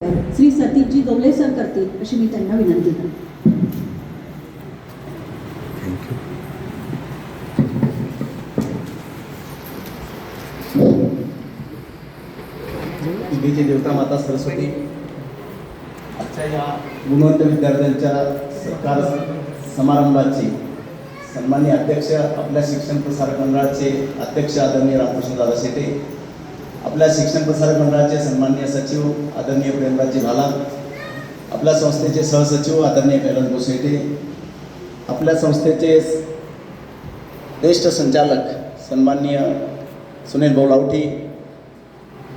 श्री सतीशजी गवले सर करतील अशी मी त्यांना विनंती करते. विद्येची देवता माता सरस्वती आजच्या या गुणवंत विद्यार्थ्यांच्या सत्कार समारंभाची सन्माननीय अध्यक्ष, आपल्या शिक्षण प्रसारक मंडळाचे अध्यक्ष आदरणीय रामकृष्णदादा शेटे, आपल्या शिक्षण प्रसारक मंडळाचे सन्माननीय सचिव आदरणीय प्रेमराजजी भाला, आपल्या संस्थेचे सहसचिव आदरणीय कैलास भोसेटे, आपल्या संस्थेचे ज्येष्ठ संचालक सन्माननीय सुनील भाऊ लावठी,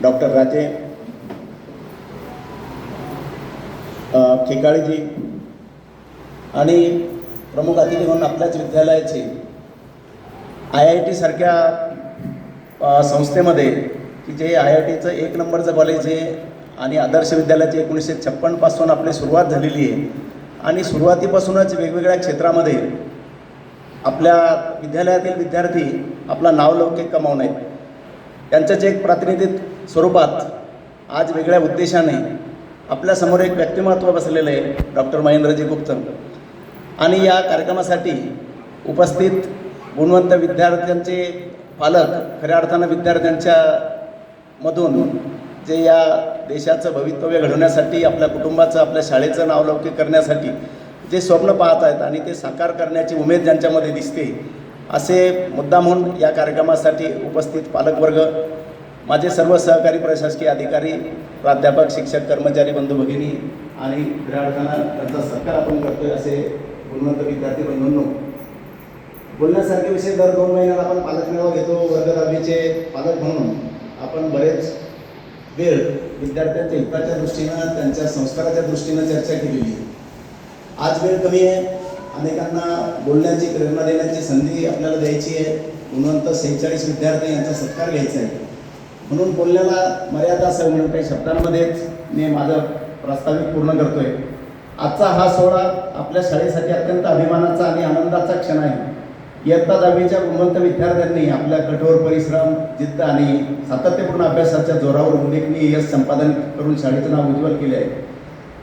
डॉक्टर राजे खेकाळीजी आणि प्रमुख अतिथी म्हणून आपल्याच विद्यालयाचे IIT सारख्या संस्थेमध्ये की जे IITचं 1 नंबरचं कॉलेज आहे आणि आदर्श विद्यालयाची 1956 पासून आपली सुरुवात झालेली आहे आणि सुरुवातीपासूनच वेगवेगळ्या क्षेत्रामध्ये आपल्या विद्यालयातील विद्यार्थी आपला नावलौकिक कमावून आहेत. त्यांच्याच एक प्रातिनिधिक स्वरूपात आज वेगळ्या उद्देशाने आपल्यासमोर एक व्यक्तिमत्व बसलेलं आहे, डॉक्टर महेंद्रजी गुप्त. आणि या कार्यक्रमासाठी उपस्थित गुणवंत विद्यार्थ्यांचे पालक, खऱ्या अर्थानं विद्यार्थ्यांच्या मधून जे या देशाचं भवितव्य घडवण्यासाठी, आपल्या कुटुंबाचं, आपल्या शाळेचं नावलौकिक करण्यासाठी जे स्वप्न पाहत आहेत आणि ते साकार करण्याची उमेद ज्यांच्यामध्ये दिसते, असे मुद्दाम म्हणून या कार्यक्रमासाठी उपस्थित पालकवर्ग, माझे सर्व सहकारी प्रशासकीय अधिकारी, प्राध्यापक, शिक्षक, कर्मचारी, बंधू भगिनी आणि खऱ्या अर्थानं त्यांचा सत्कार आपण करतोय असे गुणवंत विद्यार्थी बंधूंनो, बोलण्यासारखे विषय दर 2 महिन्यात आपण पालक मेळावा घेतो. वर्ग 10वीचे पालक म्हणून आपण बरेच वेळ विद्यार्थ्यांच्या हिताच्या दृष्टीनं, त्यांच्या संस्काराच्या दृष्टीनं चर्चा केलेली आहे. आज वेळ कमी आहे, अनेकांना बोलण्याची, प्रेरणा देण्याची संधी आपल्याला द्यायची आहे. गुणवंत 46 विद्यार्थी यांचा सत्कार घ्यायचा आहे, म्हणून बोलण्याला मर्यादा असेल म्हणून काही शब्दांमध्येच मी माझं प्रास्ताविक पूर्ण करतोय. आजचा हा सोहळा आपल्या शाळेसाठी अत्यंत अभिमानाचा आणि आनंदाचा क्षण आहे. इयत्ता 10वीच्या गुणवंत विद्यार्थ्यांनी आपल्या कठोर परिश्रम, जिद्द आणि सातत्यपूर्ण अभ्यासाच्या जोरावर उल्लेखनीय यश संपादन करून शाळेचं नाव उज्ज्वल केले आहे.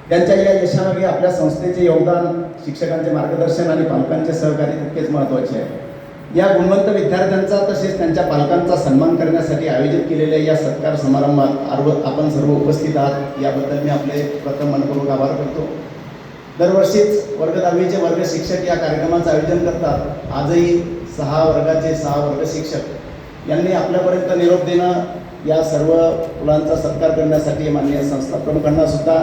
त्यांच्या या यशामागे आपल्या संस्थेचे योगदान, शिक्षकांचे मार्गदर्शन आणि पालकांचे सहकार्य तितकेच महत्त्वाचे आहे. या गुणवंत विद्यार्थ्यांचा तसेच त्यांच्या पालकांचा सन्मान करण्यासाठी आयोजित केलेल्या या सत्कार समारंभात आपण सर्व उपस्थित आहात, याबद्दल मी आपले प्रथम मनपूर्वक आभार करतो. दरवर्षीच वर्ग 10वीचे वर्ग शिक्षक या कार्यक्रमाचं आयोजन करतात. आजही 6 वर्गाचे 6 वर्ग शिक्षक यांनी आपल्यापर्यंत निरोप देणं, या सर्व मुलांचा सत्कार करण्यासाठी माननीय संस्था प्रमुखांना सुद्धा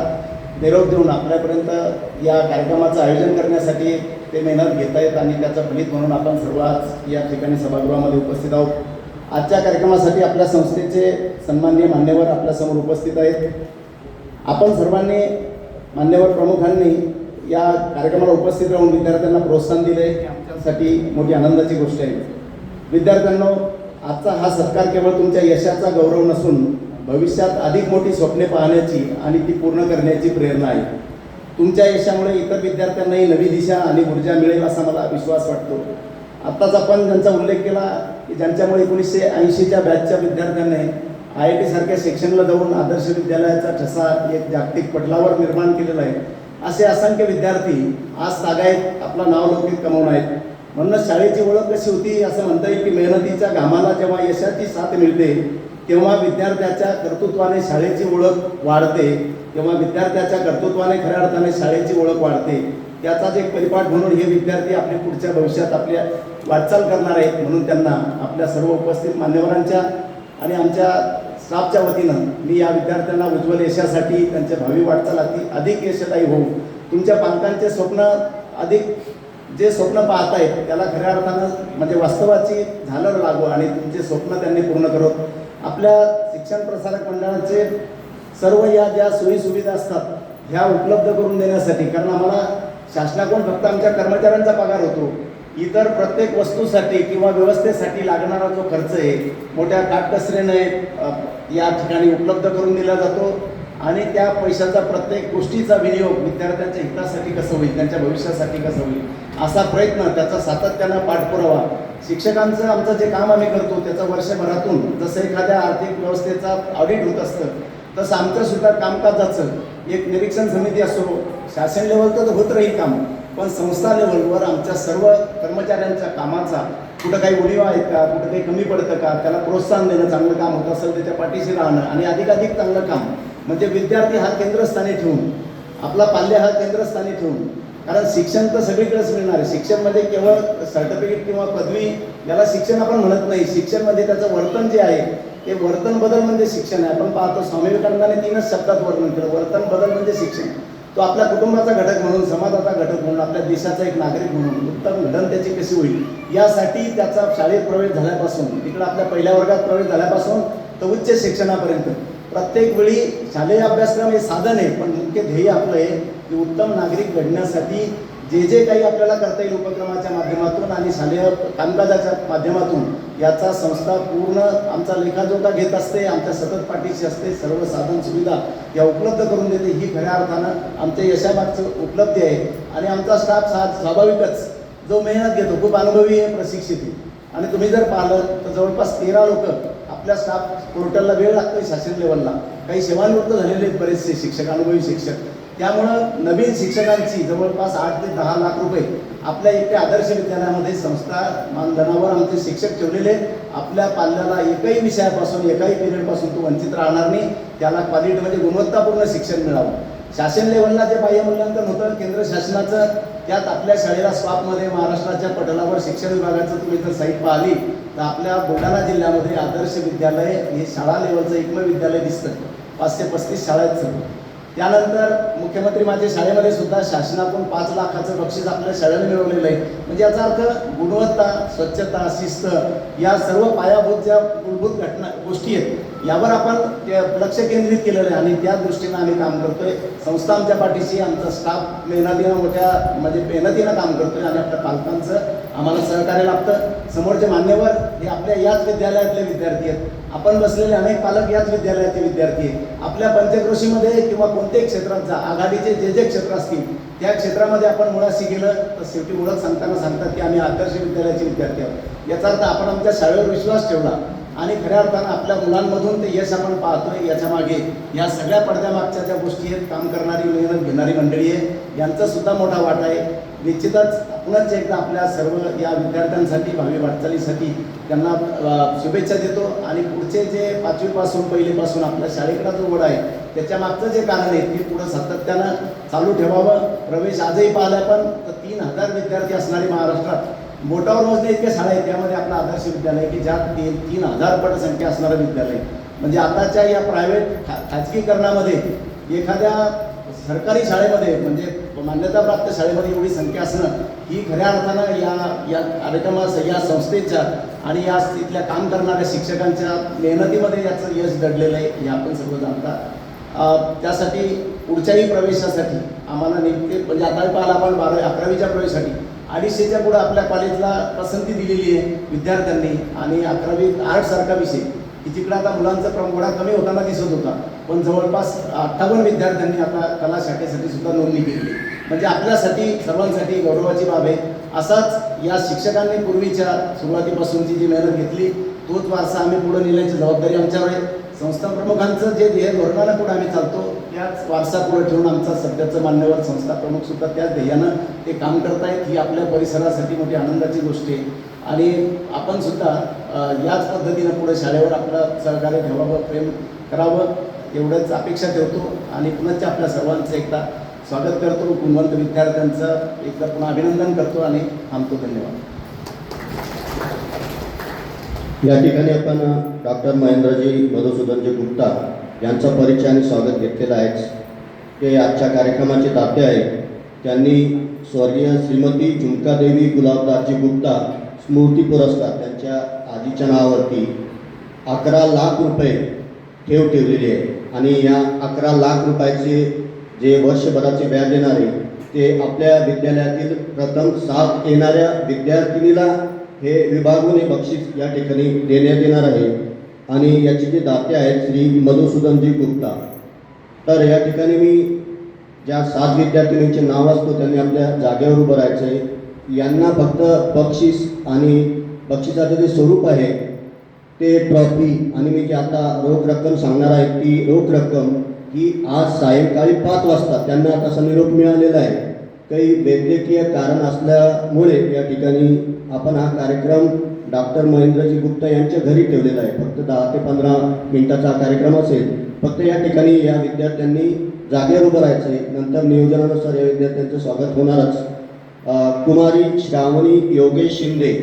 निरोप देऊन आपल्यापर्यंत या कार्यक्रमाचं आयोजन करण्यासाठी ते मेहनत घेत आहेत आणि त्याचं फलित म्हणून आपण सर्व आज या ठिकाणी सभागृहामध्ये उपस्थित आहोत. आजच्या कार्यक्रमासाठी आपल्या संस्थेचे सन्माननीय मान्यवर आपल्यासमोर उपस्थित आहेत. आपण सर्वांनी, मान्यवर प्रमुखांनी या कार्यक्रमाला उपस्थित राहून विद्यार्थ्यांना प्रोत्साहन दिले, ही आमच्यासाठी मोठी आनंदाची गोष्ट आहे. विद्यार्थ्यांनो, आजचा हा सत्कार केवळ तुमच्या यशाचा गौरव नसून भविष्यात अधिक मोठी स्वप्ने पाहण्याची आणि ती पूर्ण करण्याची प्रेरणा आहे. तुमच्या यशामुळे इतर विद्यार्थ्यांनाही नवी दिशा आणि ऊर्जा मिळेल असा मला विश्वास वाटतो. आत्ताच आपण ज्यांचा उल्लेख केला की ज्यांच्यामुळे 1980च्या बॅचच्या विद्यार्थ्यांनी IIT सारख्या शिक्षणाला जाऊन आदर्श विद्यालयाचा ठसा एक जागतिक पटलावर निर्माण केलेला आहे, असे असंख्य विद्यार्थी आज तागायत आपला नावलौकिक कमावून आहेत. म्हणूनच शाळेची ओळख कशी होती असं म्हणता येईल की मेहनतीच्या घामाला जेव्हा यशाची साथ मिळते तेव्हा विद्यार्थ्याच्या कर्तृत्वाने शाळेची ओळख वाढते, तेव्हा विद्यार्थ्याच्या कर्तृत्वाने खऱ्या अर्थाने शाळेची ओळख वाढते. त्याचाच एक परिपाठ म्हणून हे विद्यार्थी आपल्या पुढच्या भविष्यात आपल्या वाटचाल करणार आहेत. म्हणून त्यांना आपल्या सर्व उपस्थित मान्यवरांच्या आणि आमच्या स्टाफच्या वतीनं मी या विद्यार्थ्यांना उज्ज्वल यशासाठी, त्यांच्या भावी वाटचाल अधिक यशदायी होऊ, तुमच्या पालकांचे स्वप्न अधिक जे स्वप्न पाहत आहेत त्याला खऱ्या अर्थानं म्हणजे वास्तवाची झालर लागू आणि तुमचे स्वप्न त्यांनी पूर्ण करत आपल्या शिक्षण प्रसारक मंडळाचे सर्व या ज्या सोयीसुविधा असतात ह्या उपलब्ध करून देण्यासाठी, कारण आम्हाला शासनाकडून फक्त आमच्या कर्मचाऱ्यांचा पगार होतो, इतर प्रत्येक वस्तूसाठी किंवा व्यवस्थेसाठी लागणारा जो खर्च आहे मोठ्या काटकसरीने या ठिकाणी उपलब्ध करून दिला जातो आणि त्या पैशाचा प्रत्येक गोष्टीचा विनियोग विद्यार्थ्यांच्या हितासाठी कसं होईल, त्यांच्या भविष्यासाठी कसं होईल असा प्रयत्न, त्याचा सातत्यानं पाठपुरावा शिक्षकांचं आमचं जे काम आम्ही करतो त्याचा वर्षभरातून जसं एखाद्या आर्थिक व्यवस्थेचा ऑडिट होत असतं तसं आमचं सुद्धा कामकाजाचं एक निरीक्षण समिती असो, शासन लेवलचं तर होत राहील काम, पण संस्था लेवलवर आमच्या सर्व कर्मचाऱ्यांच्या कामाचा कुठं काही उणीवा आहेत का, कुठं काही कमी पडतं का, त्याला प्रोत्साहन देणं, चांगलं काम होत असेल त्याच्या पाठीशी राहणं आणि अधिकाधिक चांगलं काम, म्हणजे विद्यार्थी हा केंद्रस्थानी ठेवून, आपला पाल्य हा केंद्रस्थानी ठेवून, कारण शिक्षण तर सगळीकडेच मिळणार आहे. शिक्षण म्हणजे केवळ सर्टिफिकेट किंवा पदवी याला शिक्षण आपण म्हणत नाही. शिक्षण म्हणजे त्याचं वर्तन जे आहे ते वर्तन बदल म्हणजे शिक्षण आहे. आपण पाहतो स्वामी विवेकानंदाने 3च शब्दात वर्णन केलं, वर्तन बदल म्हणजे शिक्षण. तो आपल्या कुटुंबाचा घटक म्हणून, समाजाचा घटक म्हणून, आपल्या देशाचा एक नागरिक म्हणून उत्तम घडण त्याची कशी होईल यासाठी त्याचा शाळेत प्रवेश झाल्यापासून, तिकडं आपल्या पहिल्या वर्गात प्रवेश झाल्यापासून तर उच्च शिक्षणापर्यंत प्रत्येक वेळी शालेय अभ्यासक्रम हे साधन आहे, पण मुख्य ध्येय आपलं आहे की उत्तम नागरिक घडण्यासाठी जे काही आपल्याला करता येईल उपक्रमाच्या माध्यमातून आणि शालेय कामकाजाच्या माध्यमातून याचा संस्था पूर्ण आमचा लेखाजोखा घेत असते, आमच्या सतत पाठीशी असते, सर्व साधन सुविधा या उपलब्ध करून देते. ही खऱ्या अर्थानं आमच्या यशामागचं उपलब्धी आहे. आणि आमचा स्टाफ स्वाभाविकच जो मेहनत घेतो, खूप अनुभवी आहे, प्रशिक्षित आहे. आणि तुम्ही जर पाहिलं तर जवळपास 13 लोक आपल्या स्टाफ पोर्टलला वेळ लागतोय शासन लेवलला, काही सेवानिवृत्त झालेले आहेत बरेचसे शिक्षक, अनुभवी शिक्षक. त्यामुळं नवीन शिक्षकांची जवळपास 8 ते 10 लाख रुपये आपल्या इथे आदर्श विद्यालयामध्ये संस्था मानधनावर आमचे शिक्षक ठेवलेले. आपल्या पाल्याला एकही विषयापासून, एकाही पिरियडपासून तो वंचित राहणार नाही. त्याला क्वालिटी म्हणजे गुणवत्तापूर्ण शिक्षण मिळावं. शासन लेवलला जे बाह्य मूल्यांकन होतं केंद्र शासनाचं, त्यात आपल्या शाळेला स्वापमध्ये महाराष्ट्राच्या पटलावर शिक्षण विभागाचं तुम्ही जर साईट पाहिली तर आपल्या बुलढाणा जिल्ह्यामध्ये आदर्श विद्यालय हे शाळा लेवलचं एकमेव विद्यालय दिसतं. 535 शाळा आहेत सर्व. त्यानंतर मुख्यमंत्री माझ्या शाळेमध्ये सुद्धा शासनातून 5 लाखाचं बक्षीस आपल्या शाळेने मिळवलेलं आहे. म्हणजे याचा अर्थ गुणवत्ता, स्वच्छता, शिस्त या सर्व पायाभूत ज्या मूलभूत गोष्टी आहेत यावर आपण लक्ष केंद्रित केलेलं आहे आणि त्या दृष्टीनं आम्ही काम करतोय. संस्था आमच्या पाठीशी, आमचा स्टाफ मेहनतीनं मेहनतीनं काम करतोय आणि आपल्या पालकांचं आम्हाला सहकार्य लागतं. समोरचे मान्यवर हे आपल्या याच विद्यालयातले विद्यार्थी आहेत. आपण बसलेले अनेक पालक याच विद्यालयाचे विद्यार्थी आहेत. आपल्या पंचक्रोशीमध्ये किंवा कोणत्याही क्षेत्रात जा, आघाडीचे जे क्षेत्र असतील त्या क्षेत्रामध्ये आपण मुळाशी गेलं तर शेवटी ओळख सांगतात की आम्ही आदर्श विद्यालयाचे विद्यार्थी आहोत. याचा अर्थ आपण आमच्या शाळेवर विश्वास ठेवला आणि खऱ्या अर्थानं आपल्या मुलांमधून ते यश आपण पाहतोय. याच्या मागे या सगळ्या पडद्यामागच्या ज्या गोष्टी आहेत, काम करणारी, मेहनत घेणारी मंडळी आहे, यांचा सुद्धा मोठा वाटा आहे. निश्चितच पुन्हा एकदा आपल्या सर्व या विद्यार्थ्यांसाठी, भावी वाटचालीसाठी त्यांना शुभेच्छा देतो. आणि पुढचे जे 5वी पासून, पहिलीपासून आपल्या शाळेकडे जो ओढा आहे त्याच्या मागचं जे कारण आहे ते पुढं सातत्यानं चालू ठेवावं. प्रवेश आजही पाहिला पण तर 3000 विद्यार्थी असणारी महाराष्ट्रात बोटावर मोजणे इतक्या शाळा आहेत, त्यामध्ये आपलं आदर्श विद्यालय की ज्यात 3000 पट संख्या असणारं विद्यालय. म्हणजे आताच्या या प्रायव्हेट खाजगीकरणामध्ये एखाद्या सरकारी शाळेमध्ये म्हणजे मान्यताप्राप्त शाळेमध्ये एवढी संख्या असणं ही खऱ्या अर्थानं या कार्यक्रमास, या संस्थेच्या आणि या तिथल्या काम करणाऱ्या शिक्षकांच्या मेहनतीमध्ये याचं यश दडलेलं आहे हे आपण सर्व जाणता. त्यासाठी पुढच्याही प्रवेशासाठी आम्हाला नेमके म्हणजे आता पाहिलं आपण 11वीच्या प्रवेशासाठी 250च्या पुढं आपल्या कॉलेजला पसंती दिलेली आहे विद्यार्थ्यांनी. आणि 11वी आर्टसारखा विषय की जिकडं आता मुलांचा गोळा कमी होताना दिसत होता, पण जवळपास 58 विद्यार्थ्यांनी आता कला शाखेसाठी सुद्धा नोंदणी केली. म्हणजे आपल्यासाठी सर्वांसाठी गौरवाची बाब आहे. असाच या शिक्षकांनी पूर्वीच्या सुरुवातीपासूनची जी मेहनत घेतली तोच वारसा आम्ही पुढे नेण्याची जबाबदारी आमच्यावर आहे. संस्था प्रमुखांचं जे ध्येय धोरणानं पुढे आम्ही चालतो त्याच वारसा पुढे ठेवून आमचा सध्याचं मान्यवर संस्था प्रमुख सुद्धा त्याच ध्येयानं ते काम करतायत. ही आपल्या परिसरासाठी मोठी आनंदाची गोष्ट आहे. आणि आपण सुद्धा याच पद्धतीनं पुढे शाळेवर आपलं सहकार्य ठेवावं, प्रेम करावं एवढंच अपेक्षा ठेवतो. आणि पुन्हा आपल्या सर्वांचं एकदा स्वागत करतो. गुणवंत विद्यार्थ्यांचं एकदा पुन्हा अभिनंदन करतो आणि थांबतो. धन्यवाद. या ठिकाणी आपण डॉक्टर महेंद्रजी मधुसूदनजी गुप्ता यांचा परिचय आणि स्वागत घेतलेला आहे. ते आजच्या कार्यक्रमाचे दाते आहेत. त्यांनी स्वर्गीय श्रीमती झुमकादेवी गुलाबदासजी गुप्ता स्मृती पुरस्कार त्यांच्या आजीच्या नावावरती 11 लाख रुपये ठेवलेली आहे. आणि या 11 लाख रुपयाचे जे वर्षभराचे व्याज येणार आहे ते आपल्या विद्यालयातील प्रथम 7 येणाऱ्या विद्यार्थिनीला हे विभागून हे बक्षीस या ठिकाणी देण्यात येणार आहे. आणि याचे जे दाते आहेत श्री मधुसूदनजी गुप्ता. तर या ठिकाणी मी ज्या 7 विद्यार्थिनींचे नाव असतो त्यांनी आपल्या जागेवर उभं राहायचं आहे. यांना फक्त बक्षीस आणि बक्षिसाचं जे स्वरूप आहे ते ट्रॉफी आणि मी जी आता रोख रक्कम सांगणार आहे ती रोख रक्कम ही आज सायंकाळी 5 वाजता त्यांना तसा निरोप मिळालेला आहे. काही वैद्यकीय कारण असल्यामुळे या ठिकाणी आपण हा कार्यक्रम डॉक्टर महेंद्रजी गुप्ता यांच्या घरी ठेवलेला आहे. फक्त 10 ते 15 मिनिटाचा कार्यक्रम असेल. फक्त या ठिकाणी या विद्यार्थ्यांनी जागेवर उभं राहायचं आहे. नंतर नियोजनानुसार या विद्यार्थ्यांचं स्वागत होणारच. कुमारी श्रावणी योगेश शिंदे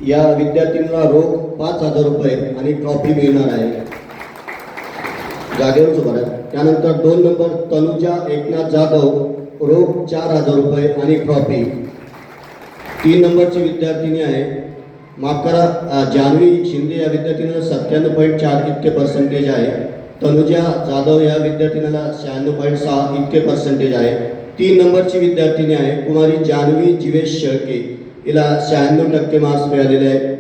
या विद्यार्थ्यांना रोख 5,000 रुपये आणि ट्रॉफी मिळणार आहे. जागेवरच उभं आहे. त्यानंतर 2 नंबर तनुजा एकनाथ जाधव रोख 4,000 रुपये आणि ट्रॉफी. 3 नंबरची विद्यार्थिनी आहे माफ करा जान्हवी शिंदे या विद्यार्थिनीला 97.4 इतके पर्सेंटेज आहे. तनुजा जाधव या विद्यार्थिनीला 96.6 इतके पर्सेंटेज आहे. 3 नंबरची विद्यार्थिनी आहे कुमारी जान्हवी जीवेश शेळके, हिला 96% मार्क्स मिळालेले आहेत.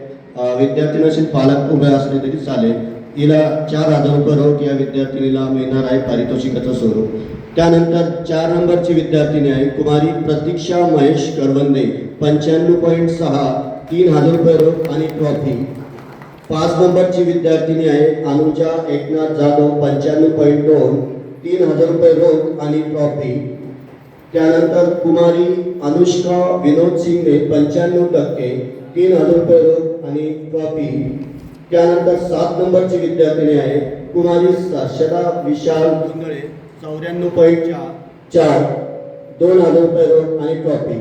विद्यार्थिनीशी पालक उभे असले तरी चालेल. हिला 4,000 रुपये रोख या विद्यार्थिनीला मिळणार आहे पारितोषिकाचं स्वरूप. त्यानंतर 4 नंबरची विद्यार्थिनी आहे कुमारी प्रतीक्षा महेश करवंदे 95.6 3,000 रुपये रोख आणि ट्रॉफी. 5 नंबरची विद्यार्थिनी आहे अनुजा एकनाथ जाधव 95.2 3,000 रुपये रोख आणि ट्रॉफी. त्यानंतर कुमारी अनुष्का विनोद सिंगे 95% 3,000 रुपये रोख आणि ट्रॉफी. त्यानंतर 7 नंबरची विद्यार्थिनी आहे कुमारी साक्षरा विशाल गुंगळे 94.4 2,000 रुपये रोख आणि ट्रॉफी.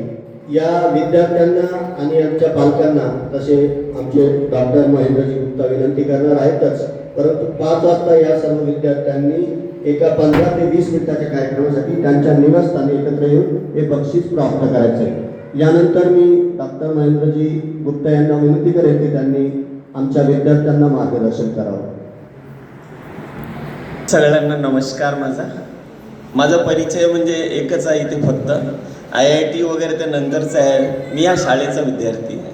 या विद्यार्थ्यांना आणि आमच्या पालकांना तसे आमचे डॉक्टर महेंद्रजी गुप्ता विनंती करणार आहेतच, परंतु 5 वाजता या सर्व विद्यार्थ्यांनी एका 15 ते 20 मिनिटाच्या कार्यक्रमासाठी त्यांच्या निवासस्थानी एकत्र येऊन हे बक्षीस प्राप्त करायचं आहे. यानंतर मी डॉक्टर महेंद्रजी गुप्ता यांना विनंती करेन की त्यांनी आमच्या विद्यार्थ्यांना मार्गदर्शन करावं. सगळ्यांना नमस्कार. माझा परिचय म्हणजे एकच आहे इथे, फक्त IIT वगैरे ते नंतरचं आहे. मी या शाळेचा विद्यार्थी आहे.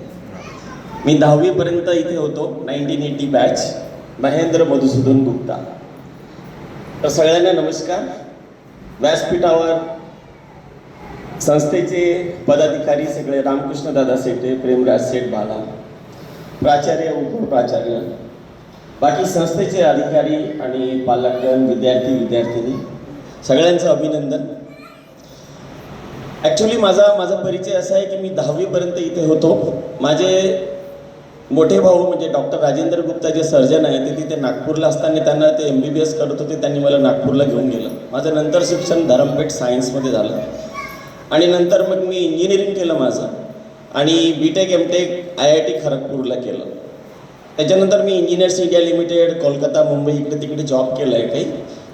मी 10वीपर्यंत इथे होतो. 1980 बॅच, महेंद्र मधुसूदन गुप्ता. तर सगळ्यांना नमस्कार. व्यासपीठावर संस्थेचे पदाधिकारी सगळे रामकृष्ण दादा सेठे, प्रेमराज सेठ बाला, प्राचार्य उपप्राचार्य, बाकी संस्थेचे अधिकारी आणि पालकगण, विद्यार्थी विद्यार्थिनी सगळ्यांचं अभिनंदन. ॲक्च्युली माझा परिचय असा आहे की मी 10वीपर्यंत इथे होतो. माझे मोठे भाऊ म्हणजे डॉक्टर राजेंद्र गुप्ता जे सर्जन आहे ते तिथे नागपूरला असताना त्यांना ते MBBS करत होते, त्यांनी मला नागपूरला घेऊन गेलं. माझं नंतर शिक्षण धरमपेठ सायन्समध्ये झालं आणि नंतर मग मी इंजिनिअरिंग केलं माझं आणि BTech MTech IIT खरगपूरला केलं. त्याच्यानंतर मी engineers India limited, Kolkata, Mumbai इकडे तिकडे जॉब केला आहे काही,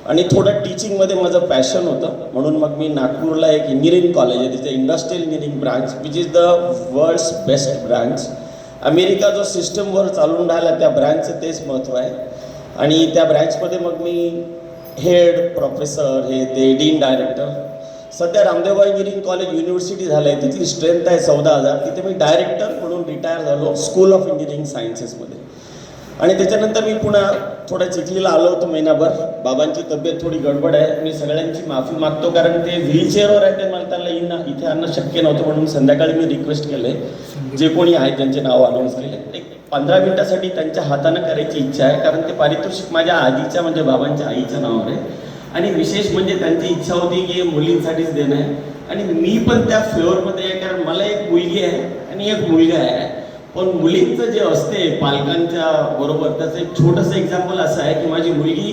आणि थोडं टीचिंगमध्ये माझं पॅशन होतं. म्हणून मग मी नागपूरला एक इंजिनिअरिंग कॉलेज आहे, तिथे industrial engineering branch which is the world's best branch. America जो सिस्टमवर चालून राहिला त्या ब्रँचचं तेच महत्त्व आहे. आणि त्या ब्रँचमध्ये मग मी हेड, प्रोफेसर, हे ते डीन डायरेक्टर. सध्या रामदेवबाबा इंजिनिअरिंग कॉलेज युनिव्हर्सिटी झालं आहे, तिथली स्ट्रेंथ आहे 14,000. तिथे मी डायरेक्टर म्हणून रिटायर झालो स्कूल ऑफ इंजिनिअरिंग सायन्सेसमध्ये. आणि त्याच्यानंतर मी पुन्हा थोडा चिखलीला आलो होतो महिनाभर. बाबांची तब्येत थोडी गडबड आहे. मी सगळ्यांची माफी मागतो कारण ते व्हीलचेअरवर आहे, ते मला त्यांना इथे आणणं शक्य नव्हतं. म्हणून संध्याकाळी मी रिक्वेस्ट केले जे कोणी आहेत त्यांचे नाव अनाऊन्स केले, एक 15 मिनिटासाठी त्यांच्या हातानं करायची इच्छा आहे. कारण ते पारितोषिक माझ्या आजीच्या म्हणजे बाबांच्या आईच्या नावावर आहे. आणि विशेष म्हणजे त्यांची इच्छा होती की मुलींसाठीच देणं आहे. आणि मी पण त्या फेवरमध्ये आहे कारण मला एक मुलगी आहे आणि एक मुलगा आहे. पण मुलींचं जे असते पालकांच्या बरोबर त्याचं एक छोटंसं एक्झाम्पल असं आहे की माझी मुलगी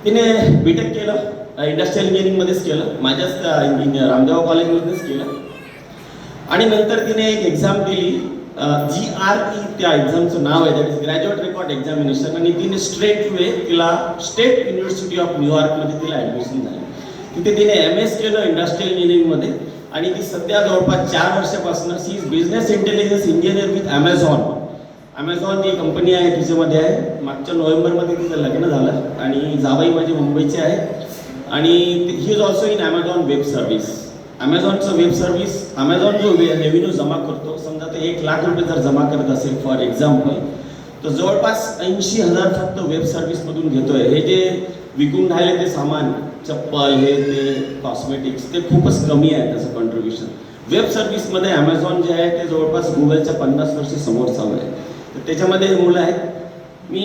तिने BTech केलं, इंडस्ट्रियल इंजिनिअरिंगमध्येच केलं, माझ्याच रामदेवबाबा कॉलेजमध्येच केलं. आणि नंतर तिने एक एक्झाम दिली GRE, त्या एक्झामचं नाव आहे, that is graduate record examination. आणि तिने स्ट्रेट वे तिला स्टेट युनिव्हर्सिटी ऑफ न्यूयॉर्कमध्ये तिला ॲडमिशन झाली. तिथे तिने MS केलं इंडस्ट्रियल इंजिनिअरिंगमध्ये. आणि ती सध्या जवळपास 4 वर्षापासून she is business intelligence engineer with Amazon जी कंपनी आहे तिच्यामध्ये आहे. मागच्या नोव्हेंबरमध्ये तिचं लग्न झालं आणि जावई माझे मुंबईचे आहे. आणि he is also in Amazon web service. ॲमेझॉनचं वेब सर्व्हिस, ॲमेझॉन जो रेव्हेन्यू जमा करतो, समजा ते 1 लाख रुपये जर जमा करत असेल फॉर एक्झाम्पल, तर जवळपास 80,000 फक्त वेब सर्व्हिसमधून घेतोय. हे जे विकून राहिले ते सामान, चप्पल, हे ते कॉस्मेटिक्स, ते खूपच कमी आहे त्याचं कॉन्ट्रीब्युशन. वेब सर्व्हिसमध्ये ॲमेझॉन जे आहे ते जवळपास गुगलच्या 50 वर्ष समोर चालू आहे. तर त्याच्यामध्ये हे मुलं आहेत. मी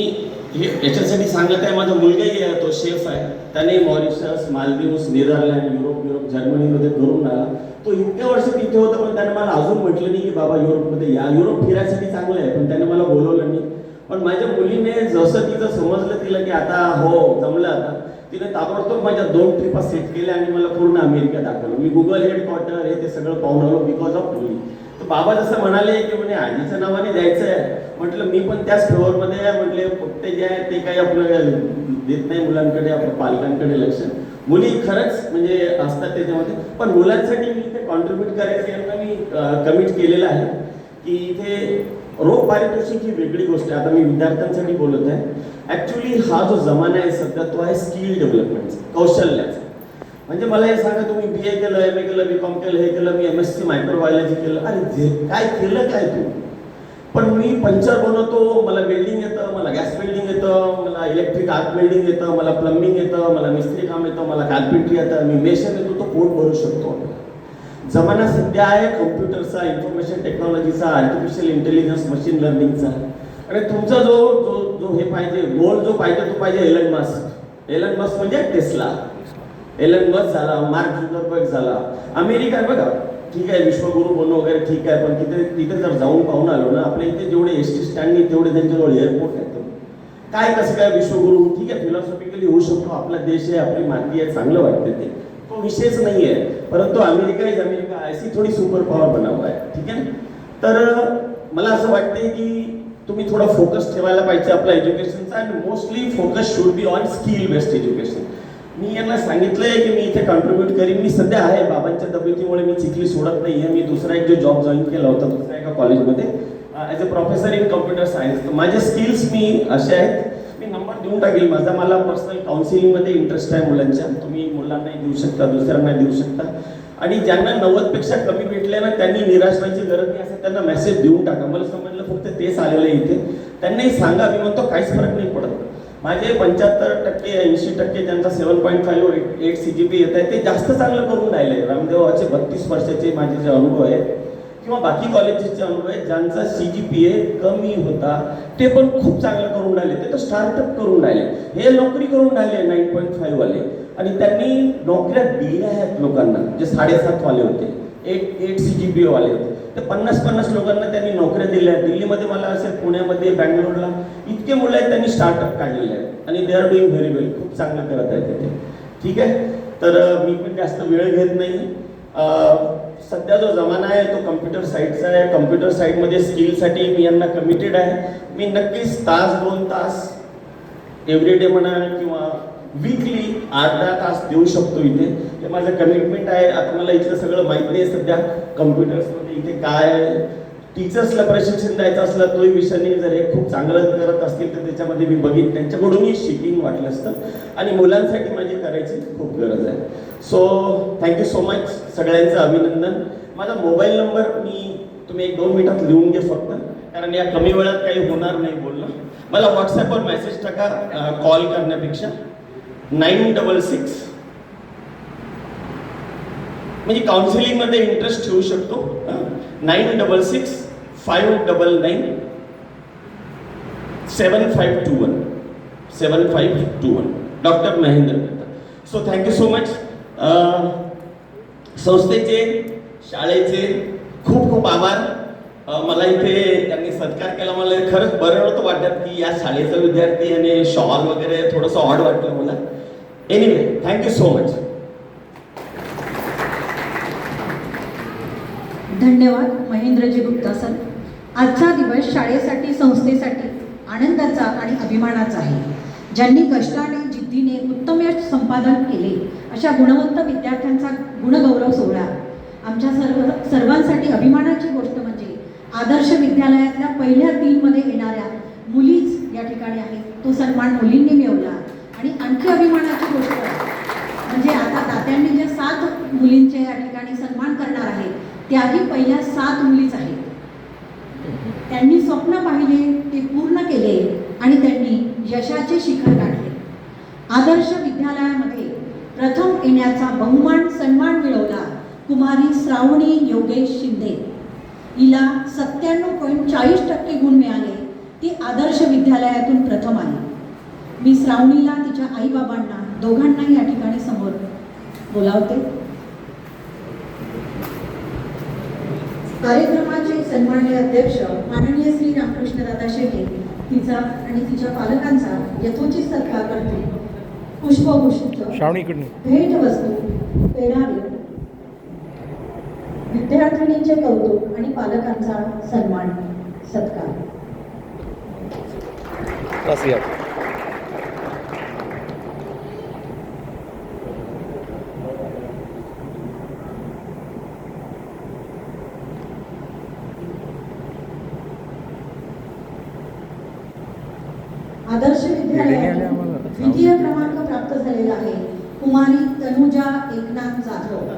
हे याच्यासाठी सांगत आहे, माझा मुलगाही आहे, तो शेफ आहे. त्याने मॉरिशस, मालदीव्स, नेदरलँड, युरोप, जर्मनीमध्ये करून आला. तो इतक्या वर्ष तिथे होता, पण त्याने मला अजून म्हटलं नाही की बाबा युरोपमध्ये या. युरोप फिरायसाठी चांगलं आहे, पण त्याने मला बोलवलं नाही. पण माझ्या मुलीने जसं तिचं समजलं तिला की आता हो जमलं आता, तिने ताबडतोब माझ्या 2 ट्रिपा सेट केल्या आणि मला पूर्ण अमेरिका दाखवलं. मी गुगल हेडक्वार्टर हे ते सगळं पाहून आलो बिकॉज ऑफ मुली. तर बाबा जसं म्हणाले की म्हणे आजीच्या नावाने द्यायचं आहे, म्हटलं मी पण त्याच फेवरमध्ये आहे. म्हटले फक्त जे आहे ते काही आपलं देत नाही मुलांकडे, आपल्या पालकांकडे लक्ष. मुली खरंच म्हणजे असतात त्याच्यामध्ये, पण मुलांसाठी मी इथे कॉन्ट्रीब्यूट करायचं यांना मी कमिट केलेलं आहे की इथे रोख पारितोषिक ही वेगळी गोष्ट आहे. आता मी विद्यार्थ्यांसाठी बोलत आहे. ॲक्च्युली हा जो जमाना आहे सध्या तो आहे स्किल डेव्हलपमेंटचा, कौशल्याचा. म्हणजे मला हे सांगा, तुम्ही BA केलं, MA केलं, BCom केलं, हे केलं, मी MSc मायक्रोबायोलॉजी केलं, अरे काय केलं काय तू? पण मी पंचर बनवतो, मला वेल्डिंग येतं, मला गॅस वेल्डिंग येतं, मला इलेक्ट्रिक आर्क वेल्डिंग येतं, मला प्लंबिंग येतं, मला मिस्त्री काम येतं, मला कार्पेंट्री येतं, मी मेशन येतो, तो पोट भरू शकतो. जमाना सध्या आहे कम्प्युटरचा, इन्फॉर्मेशन टेक्नॉलॉजीचा, आर्टिफिशियल इंटेलिजन्स, मशीन लर्निंगचा. आणि तुमचा जो जो जो हे पाहिजे, गोल जो पाहिजे तो पाहिजे एलन मस्क. एलन मस्क म्हणजे टेस्ला. एलन मस्क झाला, मार्क झुकरबर्ग झाला. अमेरिका बघा, ठीक आहे विश्वगुरु बनणं वगैरे ठीक आहे, पण तिथे जर जाऊन पाहून आलो ना, आपल्या इथे जेवढे ST स्टँड नाही तेवढे त्यांच्याजवळ एअरपोर्ट आहेत. काय कसं काय विश्वगुरु, ठीक आहे फिलॉसॉफिकली होऊ शकतो, आपला देश आहे, आपली माती आहे, चांगलं वाटते ते, तो विषयच नाही आहे. परंतु अमेरिका इज अमेरिका, ऐसी थोडी सुपर पॉवर बनावा आहे, ठीक आहे. तर मला असं वाटते की तुम्ही थोडा फोकस ठेवायला पाहिजे आपल्या एज्युकेशनचा, आणि mostly focus should be on skill based education. मी यांना सांगितलंय की मी इथे कॉन्ट्रीब्यूट करीन. मी सध्या आहे, बाबांच्या तब्येतीमुळे मी चिखली सोडत नाही आहे. मी दुसरा एक जो जॉब जॉईन केला होता दुसऱ्या एका कॉलेजमध्ये as a professor in computer science. तर माझे स्किल्स मी असे आहेत, मी नंबर देऊन टाकेल माझा. मला पर्सनल काउन्सिलिंगमध्ये इंटरेस्ट आहे मुलांच्या. तुम्ही मुलांनाही देऊ शकता, दुसऱ्यांना देऊ शकता. आणि ज्यांना 90पेक्षा कमी भेटले ना, त्यांनी निराश व्हायची गरज नाही, असं त्यांना मेसेज देऊन टाका. मला समजलं फक्त तेच आलेलं आहे इथे, त्यांनाही सांगा. मी म्हणतो काहीच फरक नाही पडत. माझे 75% 80% ज्यांचा 7.5 or 8 CGPA येत आहे ते जास्त चांगलं करून राहिले. रामदेवाचे 32 वर्षाचे माझे जे अनुभव आहेत किंवा बाकी कॉलेजेसचे अनुभव आहेत, ज्यांचा CGPA कमी होता ते पण खूप चांगलं करून राहिले. ते तर स्टार्टअप करून राहिले, हे नोकरी करून राहिले 9.5 वाले. आणि त्यांनी नोकऱ्या दिल्या आहेत लोकांना, जे 7.5 वाले होते, 8 CGPA वाले होते, ते 50 लोकांना त्यांनी नोकऱ्या दिल्या. दिल्लीमध्ये मला असेल, पुण्यामध्ये, बँगलोरला इतके मुलं आहेत, त्यांनी स्टार्टअप काढलेले आहेत आणि दे आर डुईंग व्हेरी वेल, खूप चांगलं करत आहेत ते, ठीक आहे. तर मी पण जास्त वेळ घेत नाही. सध्या जो जमाना आहे तो कम्प्युटर साईडचा आहे. कम्प्युटर साईडमध्ये स्किलसाठी मी यांना कमिटेड आहे. मी नक्कीच 1-2 तास एव्हरीडे म्हणा किंवा वीकली 8-10 तास देऊ शकतो इथे. हे माझं कमिटमेंट आहे. आता मला इथलं सगळं माहिती आहे सध्या कम्प्युटर्समध्ये इथे काय. टीचर्सला प्रशिक्षण द्यायचं असलं तोही विषयाने जर हे खूप चांगलं करत असतील तर त्याच्यामध्ये मी बघीन, त्यांच्याकडूनही शिकीन वाटलं असतं. आणि मुलांसाठी माझी करायची खूप गरज आहे. सो थँक्यू सो मच, सगळ्यांचं अभिनंदन. माझा मोबाईल नंबर तुम्ही 1-2 मिनिटात लिहून घे फक्त, कारण या कमी वेळात काही होणार नाही बोलणं. मला व्हॉट्सॲपवर मेसेज टाका कॉल करण्यापेक्षा. 966 म्हणजे काउन्सिलिंगमध्ये इंटरेस्ट ठेवू शकतो. 966-511-7521 doctor Mahendra Mehta. So thank you so much. संस्थेचे, शाळेचे खूप खूप आभार. मला इथे त्यांनी सत्कार केला, मला खरंच बरं नव्हतं वाटत की या शाळेचा विद्यार्थी आणि शॉल वगैरे थोडंसं ऑड वाटलं मला. Anyway thank you so much. धन्यवाद महेंद्रजी गुप्ता सर. आजचा दिवस शाळेसाठी, संस्थेसाठी आनंदाचा आणि अभिमानाचा आहे. ज्यांनी कष्टाने, जिद्दीने उत्तम यश संपादन केले अशा गुणवंत विद्यार्थ्यांचा गुणगौरव सोहळा. आमच्या सर्वांसाठी अभिमानाची गोष्ट म्हणजे आदर्श विद्यालयातल्या पहिल्या 3 मध्ये येणाऱ्या मुलीच या ठिकाणी आहेत. तो सन्मान मुलींनी मिळवला. आणि आणखी अभिमानाची गोष्ट म्हणजे आता तात्यांनी ज्या 7 मुलींचे या ठिकाणी सन्मान करणार आहेत त्याही पहिल्या 7 मुलीच आहेत. त्यांनी स्वप्न पाहिले, ते पूर्ण केले आणि त्यांनी यशाचे शिखर गाठले. आदर्श विद्यालयामध्ये प्रथम येण्याचा बहुमान सन्मान मिळवला कुमारी श्रावणी योगेश शिंदे. हिला 97.40% गुण मिळाले. ती आदर्श विद्यालयातून प्रथम आली. मी श्रावणीला तिच्या आईबाबांना दोघांनाही या ठिकाणी समोर बोलावते. कार्यक्रमाचे सन्माननीय अध्यक्ष माननीय श्री रामकृष्णदादा शेटे तिचा आणि तिच्या पालकांचा यथोचित सत्कार करते. पुष्पगुच्छ, भेटवस्तू, पेढावे, विद्यार्थिनींचे कौतुक आणि पालकांचा सन्मान सत्कार. आदर्श विद्यालयात द्वितीय क्रमांक प्राप्त झालेला आहे कुमारी तनुजा एकनाथ जाधव.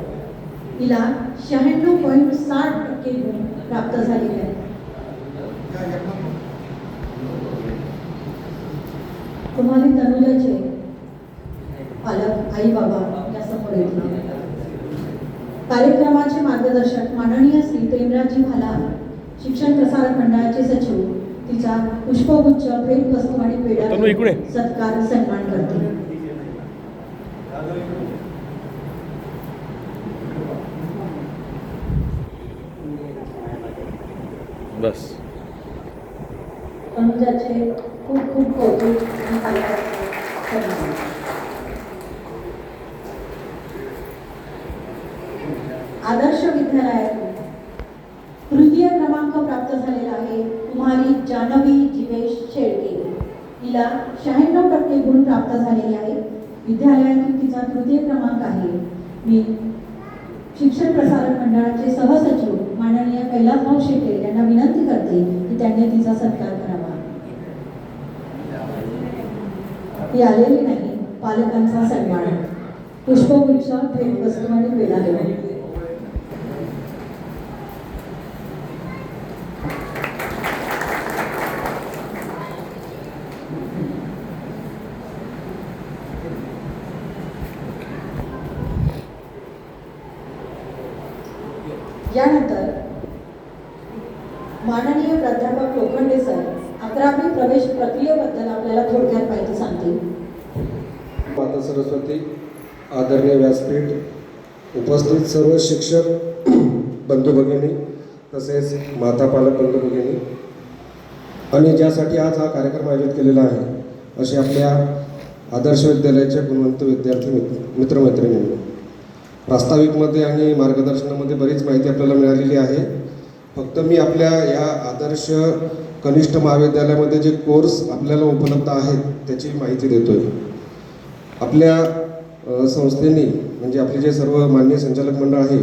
हिला 96.60% गुण प्राप्त झालेले आहेत. कुमारी तनुजाचे पालक आई बाबा या समोर येतील. कार्यक्रमाचे मार्गदर्शक माननीय श्री प्रेमराजी भाला, शिक्षण प्रसारक मंडळाचे सचिव तिचा पुष्पगुच्छ, भेटवस्तू आणि पेढा सत्कार सन्मान करते. बस तनुजाचे खूप खूप कौतुक आणि पालकांचे सन्मान. आदर्श विद्यालयातून तृतीय क्रमांक प्राप्त झालेला आहे कुमारी जानवी जिवेश शेळके. हिला 96% गुण प्राप्त झालेले आहेत. विद्यालयातून तिचा तृतीय क्रमांक आहे. मी शिक्षण प्रसारक मंडळाचे सहसचिव माननीय कैलासभाऊ शेटे यांना विनंती करते की त्यांनी तिचा सत्कार करावा. ती आलेली नाही. पालकांचा सन्मान, पुष्पगुच्छ, भेटवस्तू आणि पेढा. यानंतर माननीय प्राध्यापक लोखंडे सर 11वी प्रवेश प्रक्रियेबद्दल आपल्याला थोडक्यात माहिती सांगतील. माता सरस्वती, आदरणीय व्यासपीठ, उपस्थित सर्व शिक्षक बंधू भगिनी तसेच माता पालक बंधू भगिनी आणि ज्यासाठी आज हा कार्यक्रम आयोजित केलेला आहे असे आपल्या आदर्श विद्यालयाचे गुणवंत विद्यार्थी मित्रमैत्रिणींनी, प्रास्ताविकमध्ये आणि मार्गदर्शनामध्ये बरीच माहिती आपल्याला मिळालेली आहे. फक्त मी आपल्या या आदर्श कनिष्ठ महाविद्यालयामध्ये जे कोर्स आपल्याला उपलब्ध आहेत त्याची माहिती देतोय. आपल्या संस्थेने म्हणजे आपले जे सर्व माननीय संचालक मंडळ आहे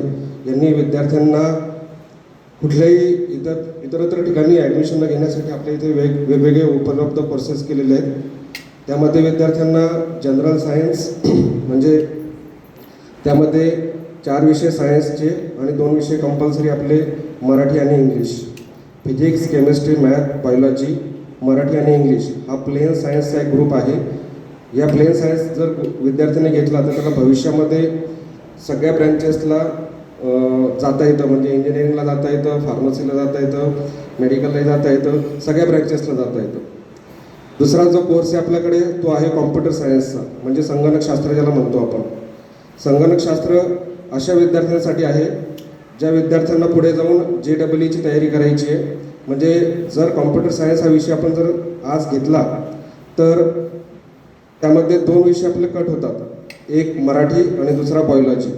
यांनी विद्यार्थ्यांना कुठल्याही इतरत्र ठिकाणी ॲडमिशन घेण्यासाठी आपल्या इथे वेगवेगळे उपलब्ध कोर्सेस केलेले आहेत. त्यामध्ये विद्यार्थ्यांना जनरल सायन्स म्हणजे त्यामध्ये 4 विषय सायन्सचे आणि 2 विषय कंपल्सरी आपले मराठी आणि English, physics, chemistry, math, biology, Marathi आणि इंग्लिश हा प्लेन सायन्सचा एक ग्रुप आहे. या प्लेन सायन्स जर विद्यार्थ्यांनी घेतला तर त्याला भविष्यामध्ये सगळ्या ब्रँचेसला जाता येतं, म्हणजे इंजिनिअरिंगला जाता येतं, फार्मसीला जाता येतं, मेडिकललाही जाता येतं, सगळ्या ब्रँचेसला जाता येतं. दुसरा जो कोर्स आहे आपल्याकडे तो आहे कॉम्प्युटर सायन्सचा, म्हणजे संगणकशास्त्र ज्याला म्हणतो आपण. संगणकशास्त्र अशा विद्यार्थ्यांसाठी आहे ज्या विद्यार्थ्यांना पुढे जाऊन JEEची तयारी करायची आहे. म्हणजे जर कॉम्प्युटर सायन्स हा विषय आपण जर आज घेतला तर त्यामध्ये 2 विषय आपले कट होतात, एक मराठी आणि दुसरा बायोलॉजी.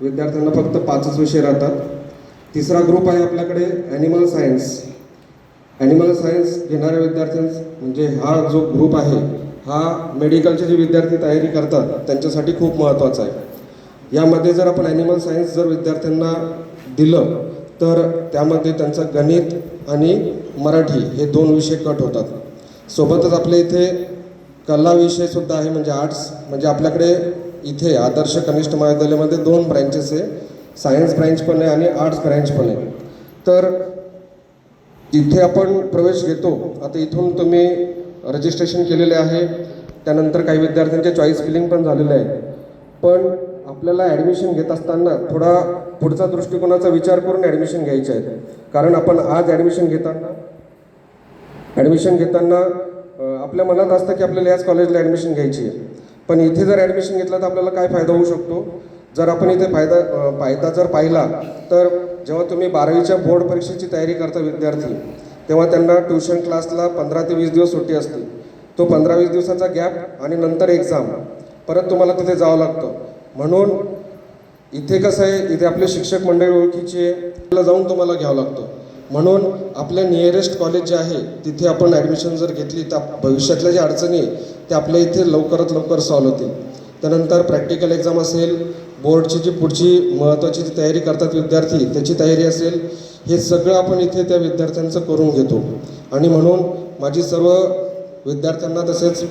विद्यार्थ्यांना फक्त 5च विषय राहतात. तिसरा ग्रुप आहे आपल्याकडे ॲनिमल सायन्स. ॲनिमल सायन्स घेणाऱ्या विद्यार्थ्यांस म्हणजे हा जो ग्रुप आहे हा मेडिकलचे जे विद्यार्थी तयारी करतात त्यांच्यासाठी खूप महत्त्वाचा आहे. यामध्ये जर आपण ॲनिमल सायन्स जर विद्यार्थ्यांना दिलं तर त्यामध्ये त्यांचं गणित आणि मराठी हे 2 विषय कट होतात. सोबतच आपल्या इथे कला विषयसुद्धा आहे म्हणजे आर्ट्स. म्हणजे आपल्याकडे इथे आदर्श कनिष्ठ महाविद्यालयामध्ये 2 ब्रँचेस आहे, सायन्स ब्रँच पण आहे आणि आर्ट्स ब्रँच पण आहे. तर इथे आपण प्रवेश घेतो. आता इथून तुम्ही रजिस्ट्रेशन केलेले आहे, त्यानंतर काही विद्यार्थ्यांचे चॉईस फिलिंग पण झालेलं आहे. पण आपल्याला ॲडमिशन घेत असताना थोडा पुढचा दृष्टिकोनाचा विचार करून ॲडमिशन घ्यायचे आहे. कारण आपण आज ॲडमिशन घेताना ॲडमिशन घेताना आपल्या मनात असतं की आपल्याला याच कॉलेजला ॲडमिशन घ्यायची आहे, पण इथे जर ॲडमिशन घेतलं तर आपल्याला काय फायदा होऊ शकतो. जर आपण इथे फायदा जर पाहिला तर जेव्हा तुम्ही 12वीच्या बोर्ड परीक्षेची तयारी करता विद्यार्थी, तेव्हा त्यांना ट्युशन क्लासला 15 ते 20 दिवस सुट्टी असते. तो 15-20 दिवसाचा गॅप आणि नंतर एक्झाम, परत तुम्हाला तिथे जावं लागतं. म्हणून इथे कसं आहे, इथे आपले शिक्षक मंडळी ओळखीचे आहे, त्याला जाऊन तुम्हाला घ्यावं लागतं. म्हणून आपल्या नियरेस्ट कॉलेज जे आहे तिथे आपण ॲडमिशन जर घेतली तर भविष्यातल्या ज्या अडचणी आहे त्या आपल्या इथे लवकरात लवकर सॉल्व होतील. त्यानंतर प्रॅक्टिकल एक्झाम असेल, बोर्डची जी पुढची महत्त्वाची जी तयारी करतात विद्यार्थी त्याची तयारी असेल, हे सगळं आपण इथे त्या विद्यार्थ्यांचं करून घेतो. आणि म्हणून माझी सर्व विद्यार्थ्यांना तसेच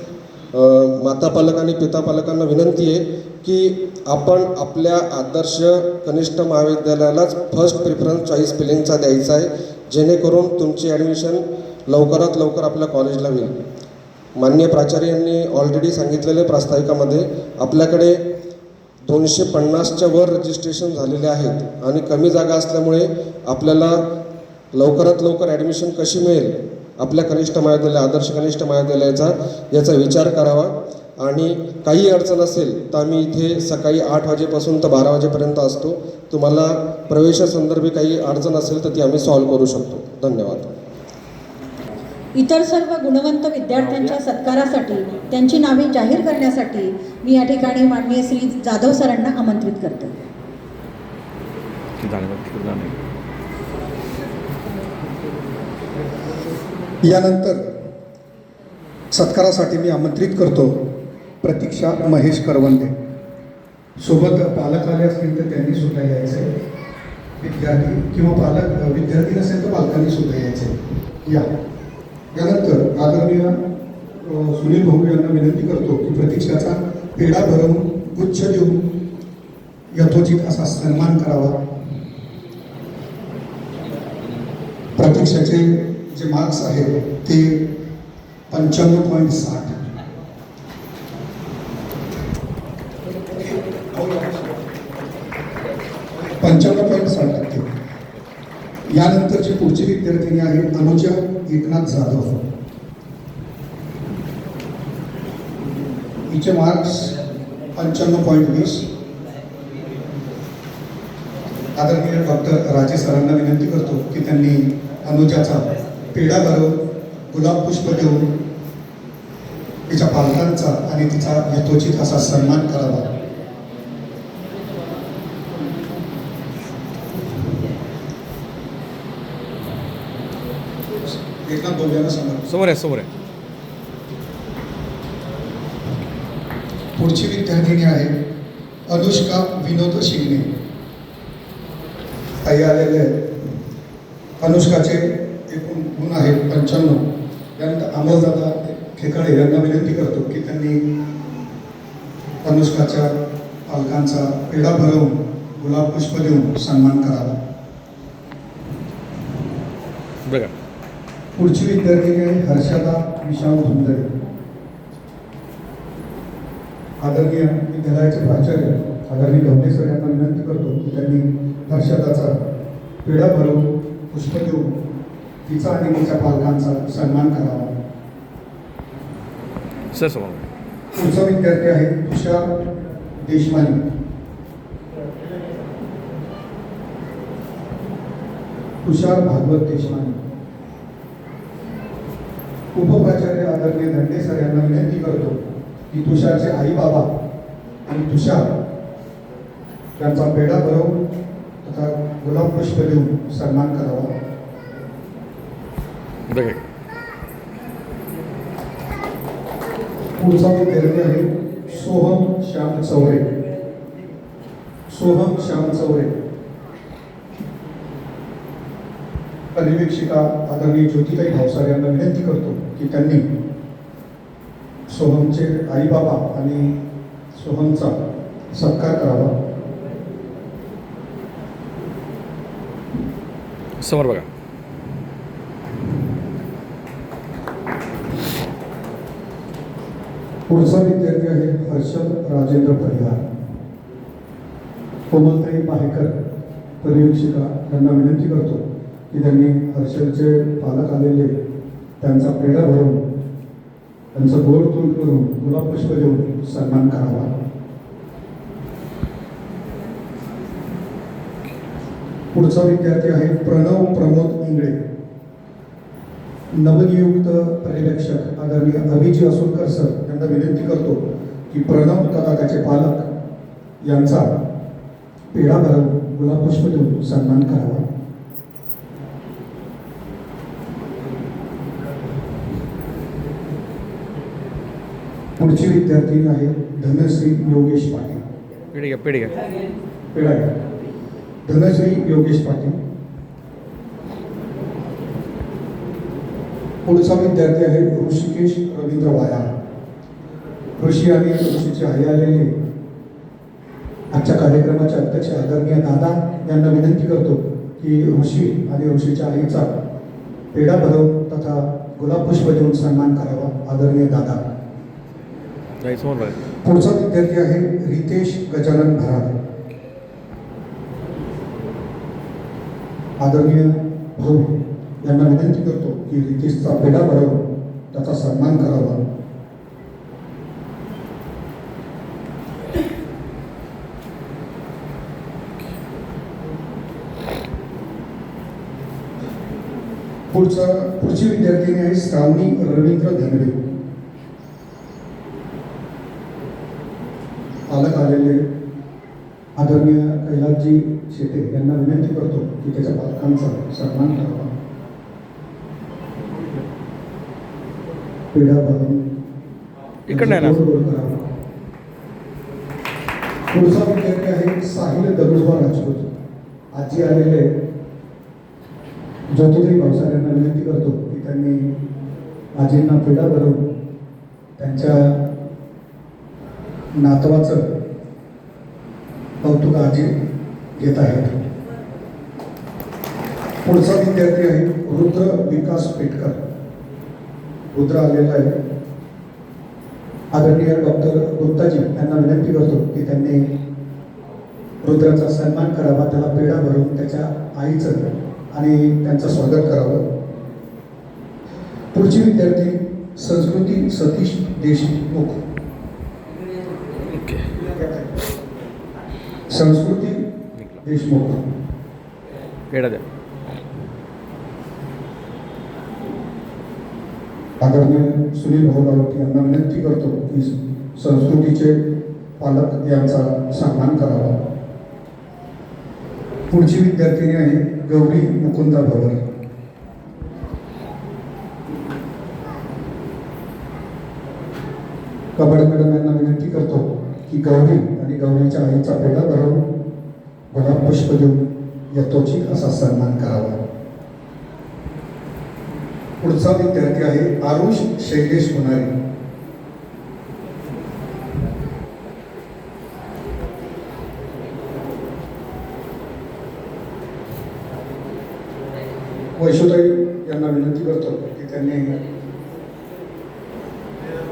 माता पालक आणि पिता पालकांना विनंती आहे की आपण आपल्या आदर्श कनिष्ठ महाविद्यालयालाच फर्स्ट प्रिफरन्स चॉईस फिलिंगचा द्यायचा आहे, जेणेकरून तुमची ॲडमिशन लवकरात लवकर आपल्या कॉलेजला होईल. माननीय प्राचार्य यांनी ऑलरेडी सांगितलेले प्रास्ताविकामध्ये आपल्याकडे 250च्या वर रजिस्ट्रेशन झालेले आहेत आणि कमी जागा असल्यामुळे आपल्याला लवकरात लवकर ॲडमिशन कशी मिळेल आपल्या कनिष्ठ महाविद्यालय, आदर्श कनिष्ठ महाविद्यालयाचा, याचा विचार करावा. आणि काही अडचण असेल तर आम्ही इथे सकाळी 8 वाजेपासून तर 12 वाजेपर्यंत असतो. तुम्हाला प्रवेशासंदर्भी काही अडचण असेल तर ती आम्ही सॉल्व्ह करू शकतो. धन्यवाद. इतर सर्व गुणवंत विद्यार्थ्यांच्या सत्कारासाठी त्यांची नावे जाहीर करण्यासाठी मी या ठिकाणी माननीय श्री जाधव सरांना आमंत्रित करते. यानंतर सत्कारासाठी मी आमंत्रित करतो प्रतीक्षा महेश करवंदे. सोबत पालक आले असतील तर त्यांनी सुद्धा यायचे, विद्यार्थी किंवा पालक विद्यार्थी नसेल तर पालकांनी सुद्धा यायचे. यानंतर आदरणीय सुनील भाऊ यांना विनंती करतो की प्रतीक्षाचा पेढा भरून गुच्छ देऊन यथोचित असा सन्मान करावा. प्रतीक्षाचे जे मार्क्स आहेत ते 95.60. यानंतरची पुढची विद्यार्थिनी आहे अनुजा एकनाथ जाधव. हिचे मार्क्स 95.20. आदरणीय डॉक्टर राजे सरांना विनंती करतो की त्यांनी अनुजाचा पेढा भरवून गुलाब पुष्प देऊन तिच्या पालकांचा आणि तिचा यथोचित असा सन्मान करावा. एकनाथ बोलूया समोर आहे. पुढची विद्यार्थिनी आहे अनुष्का विनोद शिंगणे. ताई आलेले आहेत. अनुष्काचे एकूण गुण आहेत 95. त्यानंतर अमोलदादा खेकाळे यांना विनंती करतो की त्यांनी अनुष्काच्या पालकांचा पेढा भरवून गुलाब पुष्प देऊन सन्मान करावा. पुढची विद्यार्थिनी आहे हर्षदा विशाल धुंदळे. आदरणीय विद्यालयाचे प्राचार्य आदरणीय गवणे सर यांना विनंती करतो की त्यांनी हर्षदाचा पेढा भरवून पुष्प देऊन तिचा आणि तिच्या पालकांचा सन्मान करावा. पुढचा विद्यार्थी आहे तुषार देशमाने. तुषार भागवत देशमाने. उपप्राचार्य आदरणीय धंडे सर यांना विनंती करतो की तुषारचे आई बाबा आणि तुषार यांचा पेढा भरवून तथा गुलाब पुष्प देऊन सन्मान करावा. पुढचा विद्यार्थी आहे सोहम श्याम चौरे. सोहम श्याम चौरे. परिवीक्षिका आदरणीय ज्योतिताई भावसार यांना विनंती करतो की त्यांनी सोहमचे आई बाबा आणि सोहमचा सत्कार करावा. समोर बघा. पुढचा विद्यार्थी आहे हर्षद राजेंद्र परिहार. कोमलताई बाहेकर परिवीक्षिका यांना विनंती करतो की त्यांनी हर्षदचे पालक आलेले त्यांचा पेढा भरून त्यांचं गोड तोंड करून गुलाब पुष्प देऊन सन्मान करावा. पुढचा विद्यार्थी आहे प्रणव प्रमोद इंगळे. नवनियुक्त पर्यवेक्षक आदरणीय अभिजी असोलकर सर यांना विनंती करतो की प्रणव तथा त्याचे पालक यांचा पेढा भरून गुलाब पुष्प देऊन सन्मान करावा. पुढची विद्यार्थी आहे धनश्री योगेश पाटील. पेढा घ्या. धनश्री योगेश पाटील. पुढचा विद्यार्थी आहे ऋषिकेश रवींद्र वाया. ऋषी आणि ऋषीचे आई आलेले आजच्या कार्यक्रमाचे अध्यक्ष आदरणीय दादा यांना विनंती करतो की ऋषी आणि ऋषीच्या आईचा पेढा भरवून तथा गुलाब पुष्प देऊन सन्मान करावा. आदरणीय दादा. पुढचा विद्यार्थी आहे रितेश गजानन भराड. आदरणीय भाऊ यांना विनंती करतो की रितेशचा पेढा भरवून त्याचा सन्मान करावा. पुढची विद्यार्थिनी आहे श्रावणी रवींद्र धनवे. पालक आलेले आदरणीय कैलासजी शेटे यांना विनंती करतो की त्याच्या पालकांचा सन्मान करावा. पेढा भरून गोड करावा. पुढचा विद्यार्थी आहे साहिल दगडूबा राजपूत. आजी आलेले ज्योतिद्री भावसार यांना विनंती करतो की त्यांनी आजींना पेढा भरून त्यांच्या नातवाचं कौतुक आजी घेत आहेत. पुढचा विद्यार्थी आहे रुद्र विकास पेटकर. रुद्र आलेला आहे. आदरणीय डॉक्टर गुप्ताजी यांना विनंती करतो की त्यांनी रुद्राचा सन्मान करावा. त्याला पेढा भरून त्याच्या आईचं आणि त्यांचं स्वागत करावं. पुढची विद्यार्थी संस्कृती सतीश देशमुख. संस्कृती देशमुख. पेढा द्या. आदरणीय सुनील भाऊ गावठी यांना विनंती करतो की संस्कृतीचे पालक यांचा सन्मान करावा. पुढची विद्यार्थिनी आहे गौरी मुकुंदा भवर. कबड मॅडम यांना विनंती करतो की गौरी आणि गौरीच्या आईचा पेढा भरवून गुलाब पुष्प देऊन यथोचित असा सन्मान करावा. पुढचा विद्यार्थी आहे आरुष शैलेश गुणारी. वैशुताई यांना विनंती करतो की त्यांनी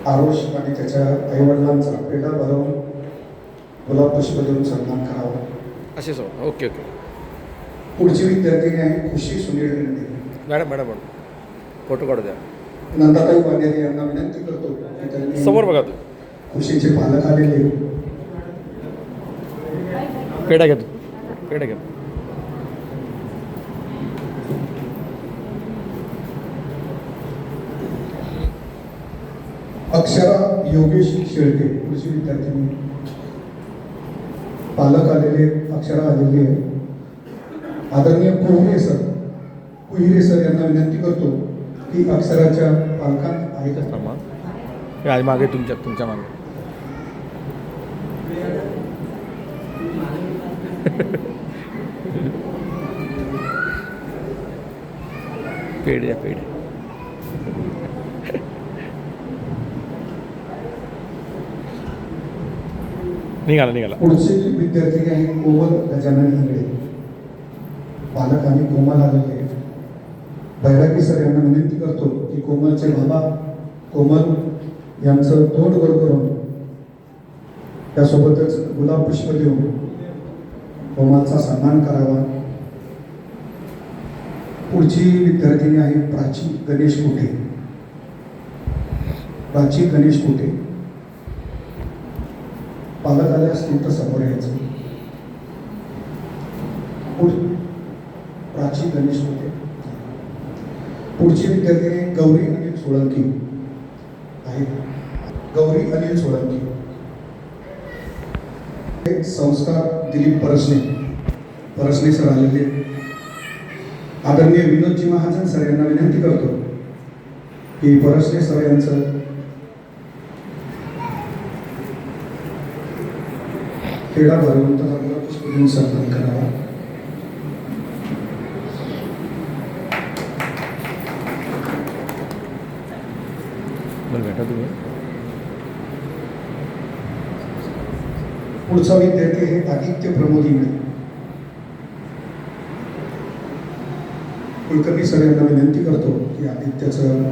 आरुष आणि त्याच्या आईवडिलांचा पेढा भरवून गुलाब पुष्प देऊन सन्मान करावा. असे सो ओके ओके. पुढची विद्यार्थिनी आहे खुशी सुनील रेड्डी. मॅडम फोटो काढू द्या. नंदाताई वानेरे यांना विनंती करतो की त्यांनी समोर बघा तू. खुशीचे पालक आलेले पेढा घ्या तू. पेढा घ्या. अक्षरा योगेश शेळके. पुढची विद्यार्थिनी पालक आलेले अक्षरा आलेली आहे. आदरणीय कुहिरे सर यांना विनंती करतो की अक्षराच्या पालकांना ऐकत आज मागे तुमच्या मागे पेढ्या निघाला. पुढचे विद्यार्थी आहे कोमल गजानन इंगळे. पालक आणि कोमल आलेले बैरागी सर यांना विनंती करतो की कोमलचे बाबा कोमल यांचं तोंड गोड करून त्यासोबतच गुलाब पुष्प देऊन कोमलचा सन्मान करावा. पुढची विद्यार्थिनी आहे प्राची गणेश कुठे. प्राची गणेश कुटे, पालक आले असतील तर समोर यायचं. प्राची गणेश कुटे. पुढची विद्यार्थिनी गौरी अनिल सोळंकी आहे. गौरी अनिल सोळंकी. संस्कार दिलीप परसने सर आलेले. आदरणीय विनोदजी महाजन सर यांना विनंती करतो की परसने सर यांचं पेढा भरवून तथा पुष्पगुच्छ सन्मान करावा. बरं भेटा तुम्ही. पुढचा विद्यार्थी आहे आदित्य प्रमोद इंगळे. कुलकर्णी सर यांना विनंती करतो की आदित्यचं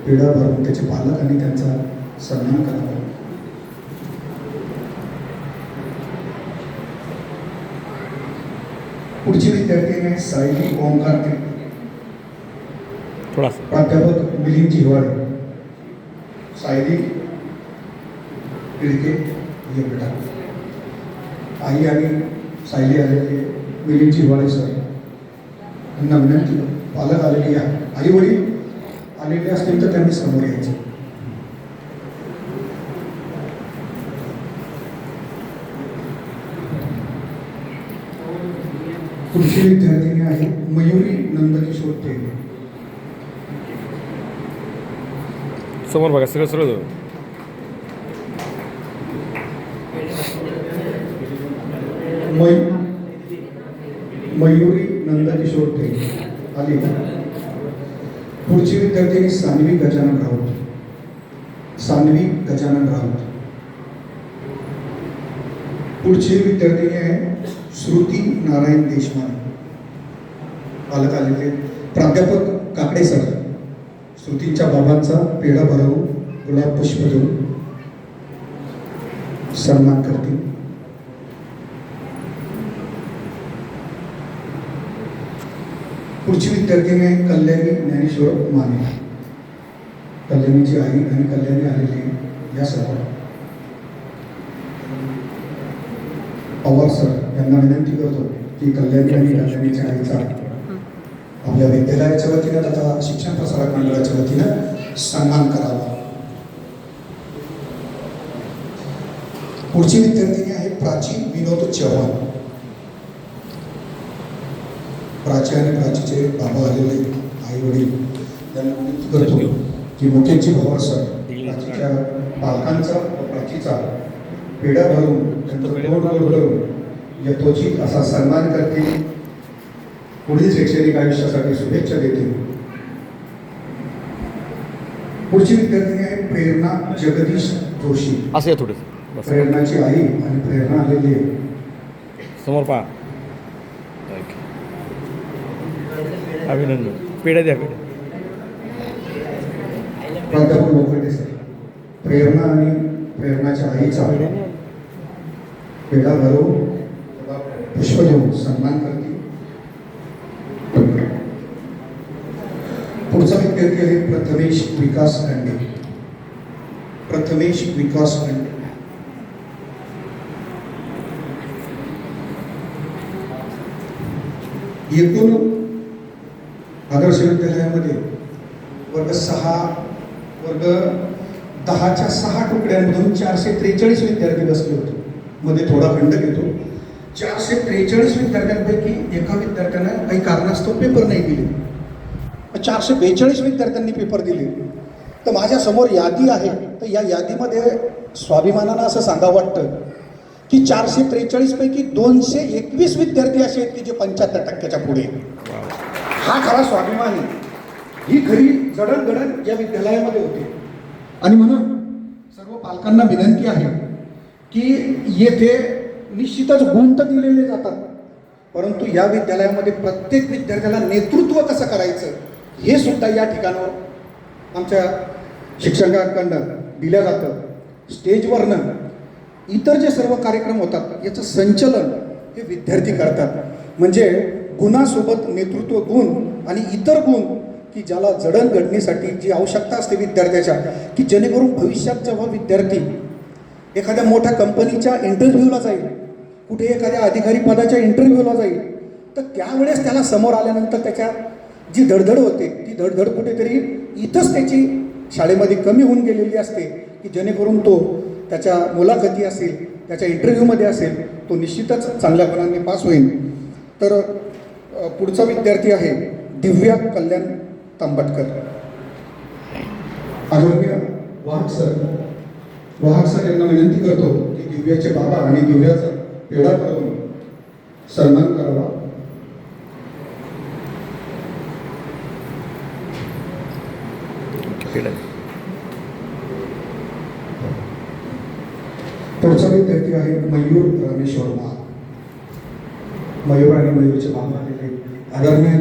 पेढा भरून त्याचे पालक आणि त्यांचा सन्मान करावा. पुढची विद्यार्थी आहे सायली ओंकार तिळके. थोडासा प्राध्यापक मिलिंद हिवाळे. सायली तिळके ये बेटा. आई आणि सायली आलेले मिलिंद हिवाळे सर यांना विनंती, पालक आलेले या, आई वडील आलेले असतील तर त्यांनी समोर यायचं. पुढची विद्यार्थिनी आहे मयुरी नंदकिशोर टेके. समोर बघा, सगळं सरळ जाऊ. मयुरी नंदकिशोर टेके आली. पुढची विद्यार्थिनी सान्वी गजानन राऊत. पुढची विद्यार्थिनी आहे श्रुती नारायण देशमाने. पालक आलेले. प्राध्यापक काकडे सर श्रुतींच्या बाबांचा पेढा भरवून गुलाब पुष्प देऊन सन्मान करतील. पुढची विद्यार्थिनी आहे कल्याणी ज्ञानेश्वर माने. कल्याणीची आई आणि कल्याणी आलेली या सर्व. पवार सर यांना विनंती करतो की कल्याणी आणि कल्याणीच्या आईचा आपल्या विद्यालयाच्या वतीनं तथा शिक्षण प्रसारक मंडळाच्या वतीनं सन्मान करावा. पुढची विद्यार्थिनी आहे प्राची विनोद चव्हाण. प्राची आणि प्राचीचे बाबा आलेले आई वडील यांना विनंती करतो की मुकेशजी पवार सर प्राचीच्या पालकांचा व प्राचीचा पेढा भरून त्यांचं तोंड गोड करून यथोचित असा सन्मान करतील. पुढील शैक्षणिक आयुष्यासाठी शुभेच्छा देतील. पुढची विद्यार्थिनी आहे प्रेरणा जगदीश जोशी. असं या थोडंसं बस. प्रेरणाची आई आणि प्रेरणा आलेली आहे. समोर पहा. अभिनंदन. पेढ्या द्या, पेढ्या. प्राध्यापक लोखंडे सर प्रेरणा आणि प्रेरणाच्या आईचा पेढा भरवून पुष्प देऊन सन्मान करतील. पुढचा विद्यार्थी आहे प्रथमेश विकास अंडे. एकूण आदर्श विद्यालयामध्ये वर्ग 10च्या 6 तुकड्यांमधून 443 विद्यार्थी बसले होते. मध्ये थोडा खंड घेतो. 443 विद्यार्थ्यांपैकी एका विद्यार्थ्यानं काही कारणास्तव पेपर नाही दिले. 442 विद्यार्थ्यांनी पेपर दिले. तर माझ्यासमोर यादी आहे. तर या यादीमध्ये स्वाभिमानानं असं सांगावं वाटतं की 443 पैकी 221 विद्यार्थी असे आहेत की जे 75% पुढे. हा खरा स्वाभिमान आहे. ही खरी जडणघडण या विद्यालयामध्ये होते. आणि म्हणून सर्व पालकांना विनंती आहे की येथे निश्चितच गुण तर दिलेले जातात, परंतु या विद्यालयामध्ये प्रत्येक विद्यार्थ्याला नेतृत्व कसं करायचं हे सुद्धा या ठिकाणावर आमच्या शिक्षकांकडनं दिलं जातं. स्टेजवरनं इतर जे सर्व कार्यक्रम होतात याचं संचलन हे विद्यार्थी करतात. म्हणजे गुणासोबत नेतृत्व गुण आणि इतर गुण की ज्याला जडणघडणीसाठी जी आवश्यकता असते विद्यार्थ्याच्या, की जेणेकरून भविष्यात जेव्हा विद्यार्थी एखाद्या मोठ्या कंपनीच्या इंटरव्ह्यूला जाईल, कुठे एखाद्या अधिकारी पदाच्या इंटरव्ह्यूला जाईल, तर त्यावेळेस त्याला समोर आल्यानंतर त्याच्या जी धडधड होते ती धडधड कुठेतरी इथंच त्याची शाळेमध्ये कमी होऊन गेलेली असते, की जेणेकरून तो त्याच्या मुलाखती असेल, त्याच्या इंटरव्ह्यूमध्ये असेल, तो निश्चितच चांगल्या गुणांनी पास होईल. तर पुढचा विद्यार्थी आहे दिव्या कल्याण तांबटकर. आदरणीय वाहक सर यांना विनंती करतो की दिव्याचे बाबा आणि दिव्याचा पेढा करून सन्मान करावा. पुढचा विद्यार्थी आहे मयूर रामेश्वर वाघ. मयूर आणि मयूरचे बाबा आलेले आदरणीय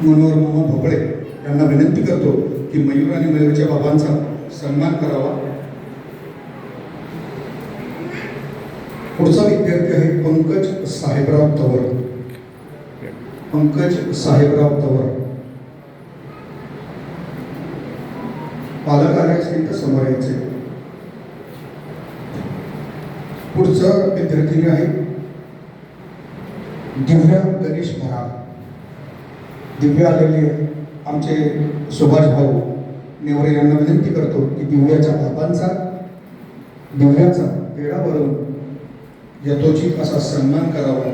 मनोहर मामा भोपळे यांना विनंती करतो की मयूर आणि मयूरच्या बाबांचा सन्मान करावा. पुढचा विद्यार्थी आहे पंकज साहेबराव तवर. पालक आल्यास इथं समोर यायचे. पुढचं विद्यार्थी आहे दिव्या गणेश भराड. दिव्या आलेले आमचे सुभाष भाऊ नेवरे यांना विनंती करतो की दिव्याच्या दिव्याचा पेढा भरून यथोचित असा सन्मान करावा.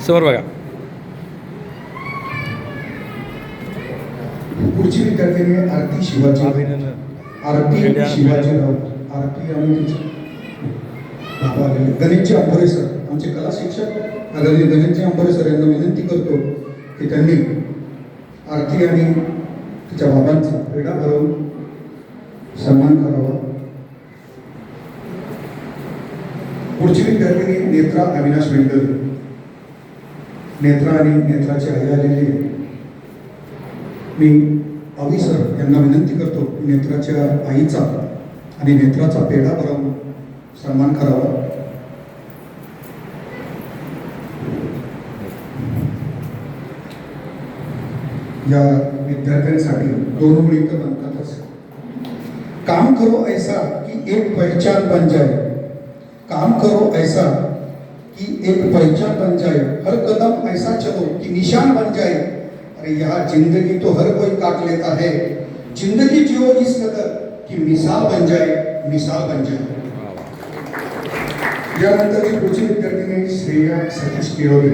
समोर बघा. पुढची विद्यार्थी आहे आरती शिवाजी राऊत. आरती आणि तिचे बाबा आलेले गणेशजी अंबोरे सर, आमचे कला शिक्षक आदरणीय गणेशजी अंबोरे सर यांना विनंती करतो की त्यांनी आरती आणि तिच्या बाबांचा पेढा भरून सन्मान करावा. पुढची विद्यार्थिनी नेत्रा अविनाश वेंगल. नेत्रा आणि नेत्राची आई आलेली. मी अवी सर यांना विनंती करतो की नेत्राच्या आईचा आणि नेत्राचा पेढा भरून सन्मान करावा. या विद्यार्थ्यांसाठी 2 ओळी तर बनतातच. काम करो ऐसा कि एक पहचान बन जाए. काम करो ऐसा कि एक पहचान बन जाए. हर कदम ऐसा चलो कि निशान बन जाए. अरे यहाँ जिंदगी तो हर कोई काट लेता है. जिंदगी जियो इस कदर कि मिसाल बन जाए. यानंतरची पुढची विद्यार्थिनी श्रेया सतीश केळवे.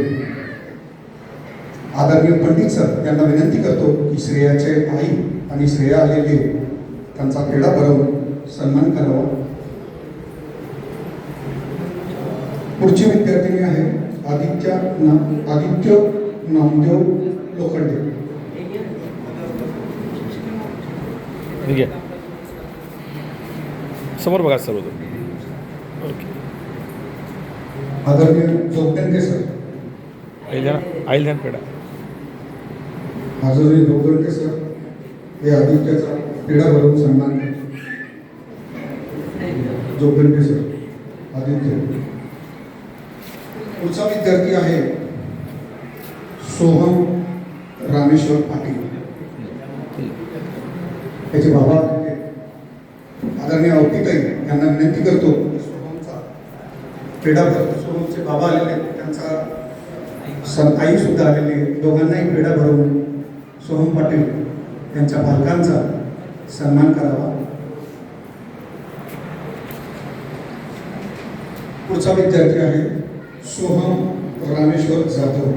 आदरणीय पंडित सर यांना विनंती करतो की श्रेयाचे आई आणि श्रेया आलेले त्यांचा पेढा भरवून सन्मान करावा. पुढची विद्यार्थिनी आहे आदित्य नामदेव लोखंडे. ठीक आहे. समोर बघा सर्व. ओके. आदरणीय जोगदंडे सर. आईल द्या पेढा. आदरणीय जोगदंडे सर हे आदित्यचा पेढा भरून सन्मान. जोगदंडे सर आदित्य. पुढचा विद्यार्थी आहे सोहम रामेश्वर पाटील. त्याचे बाबा आदरणीय अवतीताई यांना विनंती करतो सोहमचा पेढा भरून. सोहमचे बाबा आलेले, त्यांचा आई सुद्धा आलेले, दोघांनाही पेढा भरून सोहम पाटील यांच्या पालकांचा सन्मान करावा. पुढचा विद्यार्थी आहे सोहम रामेश्वर जाधव.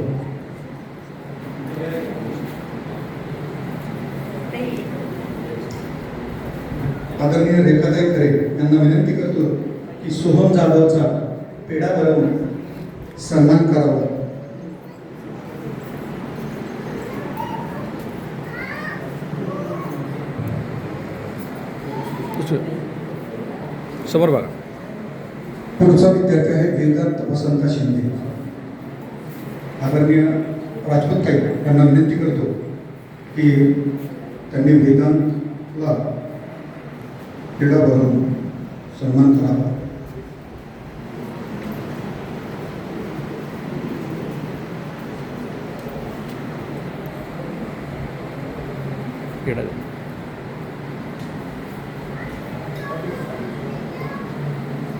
आदरणीय रेखाताई खरे यांना विनंती करतो की सोहम जाधवचा पेढा भरवून सन्मान करावा. समोर बघा. पुढचा विद्यार्थी आहे वेदांत वसंत शिंदे. आदरणीय राजपूत यांना विनंती करतो की त्यांनी वेदांतला पेढा भरून सन्मान करावा. पेढा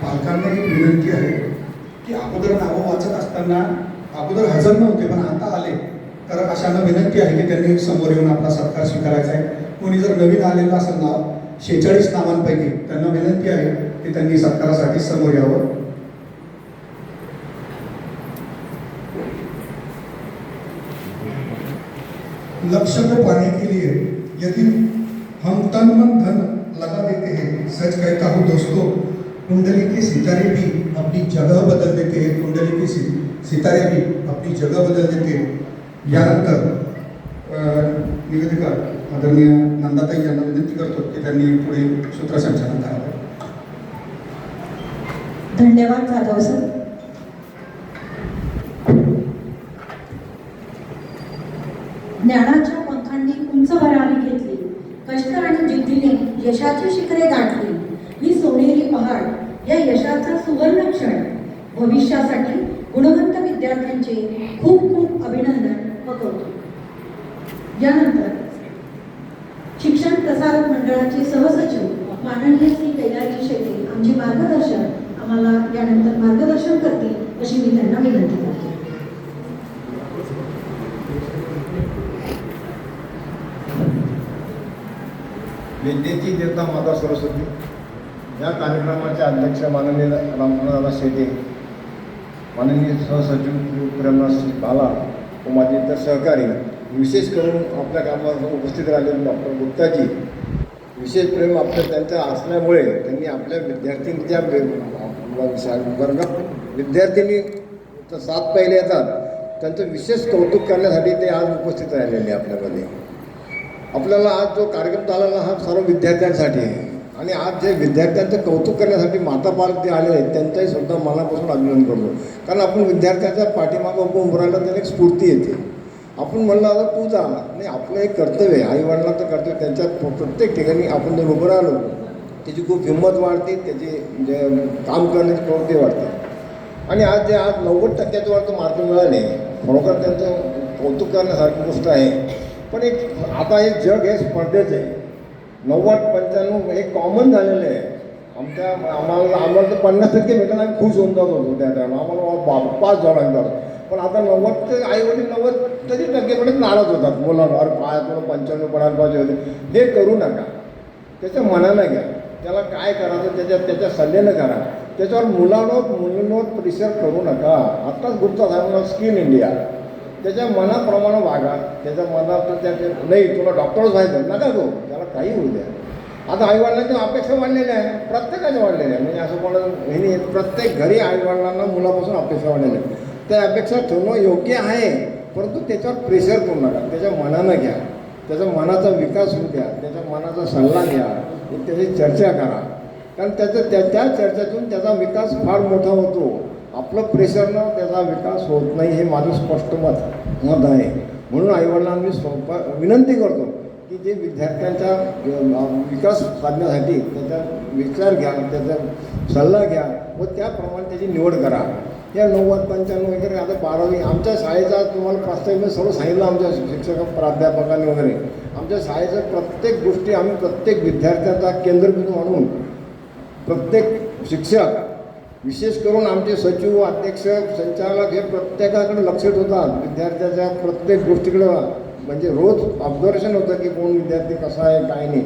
पालकांना एक विनंती आहे की अगोदर नावं वाचत असताना अगोदर हजर नव्हते पण आता आले तर अशांना विनंती आहे की त्यांनी समोर येऊन आपला सत्कार स्वीकारायचा आहे. कोणी जर नवीन आलेलं असेल नाव 46 नावांपैकी त्यांना विनंती आहे की त्यांनी सत्कारासाठी समोर यावं. लक्ष्य को पाने के लिए यदि हम तन मन धन लगा देते हैं, सच कहता हूँ दोस्तों, कुंडली के सितारे भी अपनी जगह बदल देते हैं. कुंडली के सितारे भी अपनी जगह बदल देते हैं. यानंतर निवेदिका आदरणीय नंदाताई यांना विनंती करतो की त्यांनी पुढे सूत्रसंचालन करावं. धन्यवाद जाधव सर. ज्ञानाच्या पंखांनी उंच भरारी घेतली, कष्ट आणि जिद्दीने यशाची शिखरे गाठली. ही सोनेरी पहाड या यशाचा सुवर्ण क्षण. भविष्यासाठी गुणवंत विद्यार्थ्यांचे खूप खूप अभिनंदन व कौतुक. यानंतर शिक्षण प्रसारक मंडळाचे सहसचिव माननीय श्री कैलाजी शेट्टी आमचे मार्गदर्शक आम्हाला यानंतर मार्गदर्शन करतील अशी मी त्यांना विनंती करते. विद्येची देवता माता सरस्वती, या कार्यक्रमाचे अध्यक्ष माननीय रामदादा शेटे, माननीय सहसचिव प्रेमनाथ बाला व माझे इतर सहकारी, विशेष करून आपल्या कामात उपस्थित राहिलेले डॉक्टर गुप्ताजी, विशेष प्रेम आपल्या त्यांच्या असल्यामुळे त्यांनी आपल्या विद्यार्थ्यांच्या वर्गात विद्यार्थिनी 7 पहिले येतात त्यांचं विशेष कौतुक करण्यासाठी ते आज उपस्थित राहिलेले आपल्यामध्ये. आपल्याला आज जो कार्यक्रम चालला हा सर्व विद्यार्थ्यांसाठी आहे आणि आज जे विद्यार्थ्यांचं कौतुक करण्यासाठी माता पालक जे आले आहेत त्यांचाही सुद्धा मनापासून अभिनंदन करतो. कारण आपण विद्यार्थ्यांच्या पाठीमागं उभं राहिलं त्याला एक स्फूर्ती येते. आपण म्हणलं आता तू जा, नाही आपलं एक कर्तव्य आहे, आईवडिलांचं कर्तव्य, त्यांच्या प्रत्येक ठिकाणी आपण जर उभं राहिलो त्याची खूप हिंमत वाढते, त्याची जे काम करण्याची प्रवृत्ती वाढते. आणि आज 90% वरचं मार्क मिळाले, खरोखर त्यांचं कौतुक करण्यासारखी गोष्ट आहे. पण आता हे जग हे स्पर्धेचं आहे. 90-95 हे कॉमन झालेलं आहे. आम्हाला तर 50% भेटून आम्ही खुश होऊन जात होतो त्या टायमा. आम्हाला पास झाला एकदा. पण आता 90 आईवडील 90% नाराज होतात मुलांना, अरे काय तुला 95 पडायला पाहिजे होते. हे करू नका, त्याच्या मनानं घ्या, त्याला काय करायचं त्याच्या सल्ल्यानं करा. त्याच्यावर मुलांवर प्रेशर करू नका. आत्ताच गुप्ता साहेबांना स्किल इंडिया, त्याच्या मनाप्रमाणे वागा. त्याच्या मनात नाही तुला डॉक्टरच व्हायचं नका गो, त्याला काही होऊ द्या. आता आईवडिलांच्या अपेक्षा वाढलेल्या आहे, प्रत्येकाच्या वाढलेल्या आहे. म्हणजे असं कोणा हे नाही, प्रत्येक घरी आईवडिलांना मुलापासून अपेक्षा वाढलेल्या आहे. त्या अपेक्षा ठेवणं योग्य आहे, परंतु त्याच्यावर प्रेशर करू नका. त्याच्या मनानं घ्या, त्याच्या मनाचा विकास होऊ द्या, त्याच्या मनाचा सल्ला घ्या, त्याची चर्चा करा. कारण त्या चर्चेतून त्याचा विकास फार मोठा होतो. आपलं प्रेशरनं त्याचा विकास होत नाही, हे माझं स्पष्ट मत आहे. म्हणून आईवडिलांना मी विनंती करतो की जे विद्यार्थ्यांचा विकास साधण्यासाठी त्याचा विचार घ्या, त्याचा सल्ला घ्या व त्याप्रमाणे त्याची निवड करा. या 90-95 वगैरे आता 12वी आमच्या शाळेचा तुम्हाला प्रास्ताविक सर्व सांगितलं आमच्या शिक्षक प्राध्यापकांनी वगैरे. आमच्या शाळेचं प्रत्येक गोष्टी आम्ही प्रत्येक विद्यार्थ्यांचा केंद्रबिंदू म्हणून प्रत्येक शिक्षक, विशेष करून आमचे सचिव, अध्यक्ष, संचालक हे प्रत्येकाकडे लक्ष ठेवतात. विद्यार्थ्याच्या प्रत्येक गोष्टीकडं म्हणजे रोज ऑब्झर्वेशन होतं की कोण विद्यार्थी कसा आहे काय नाही.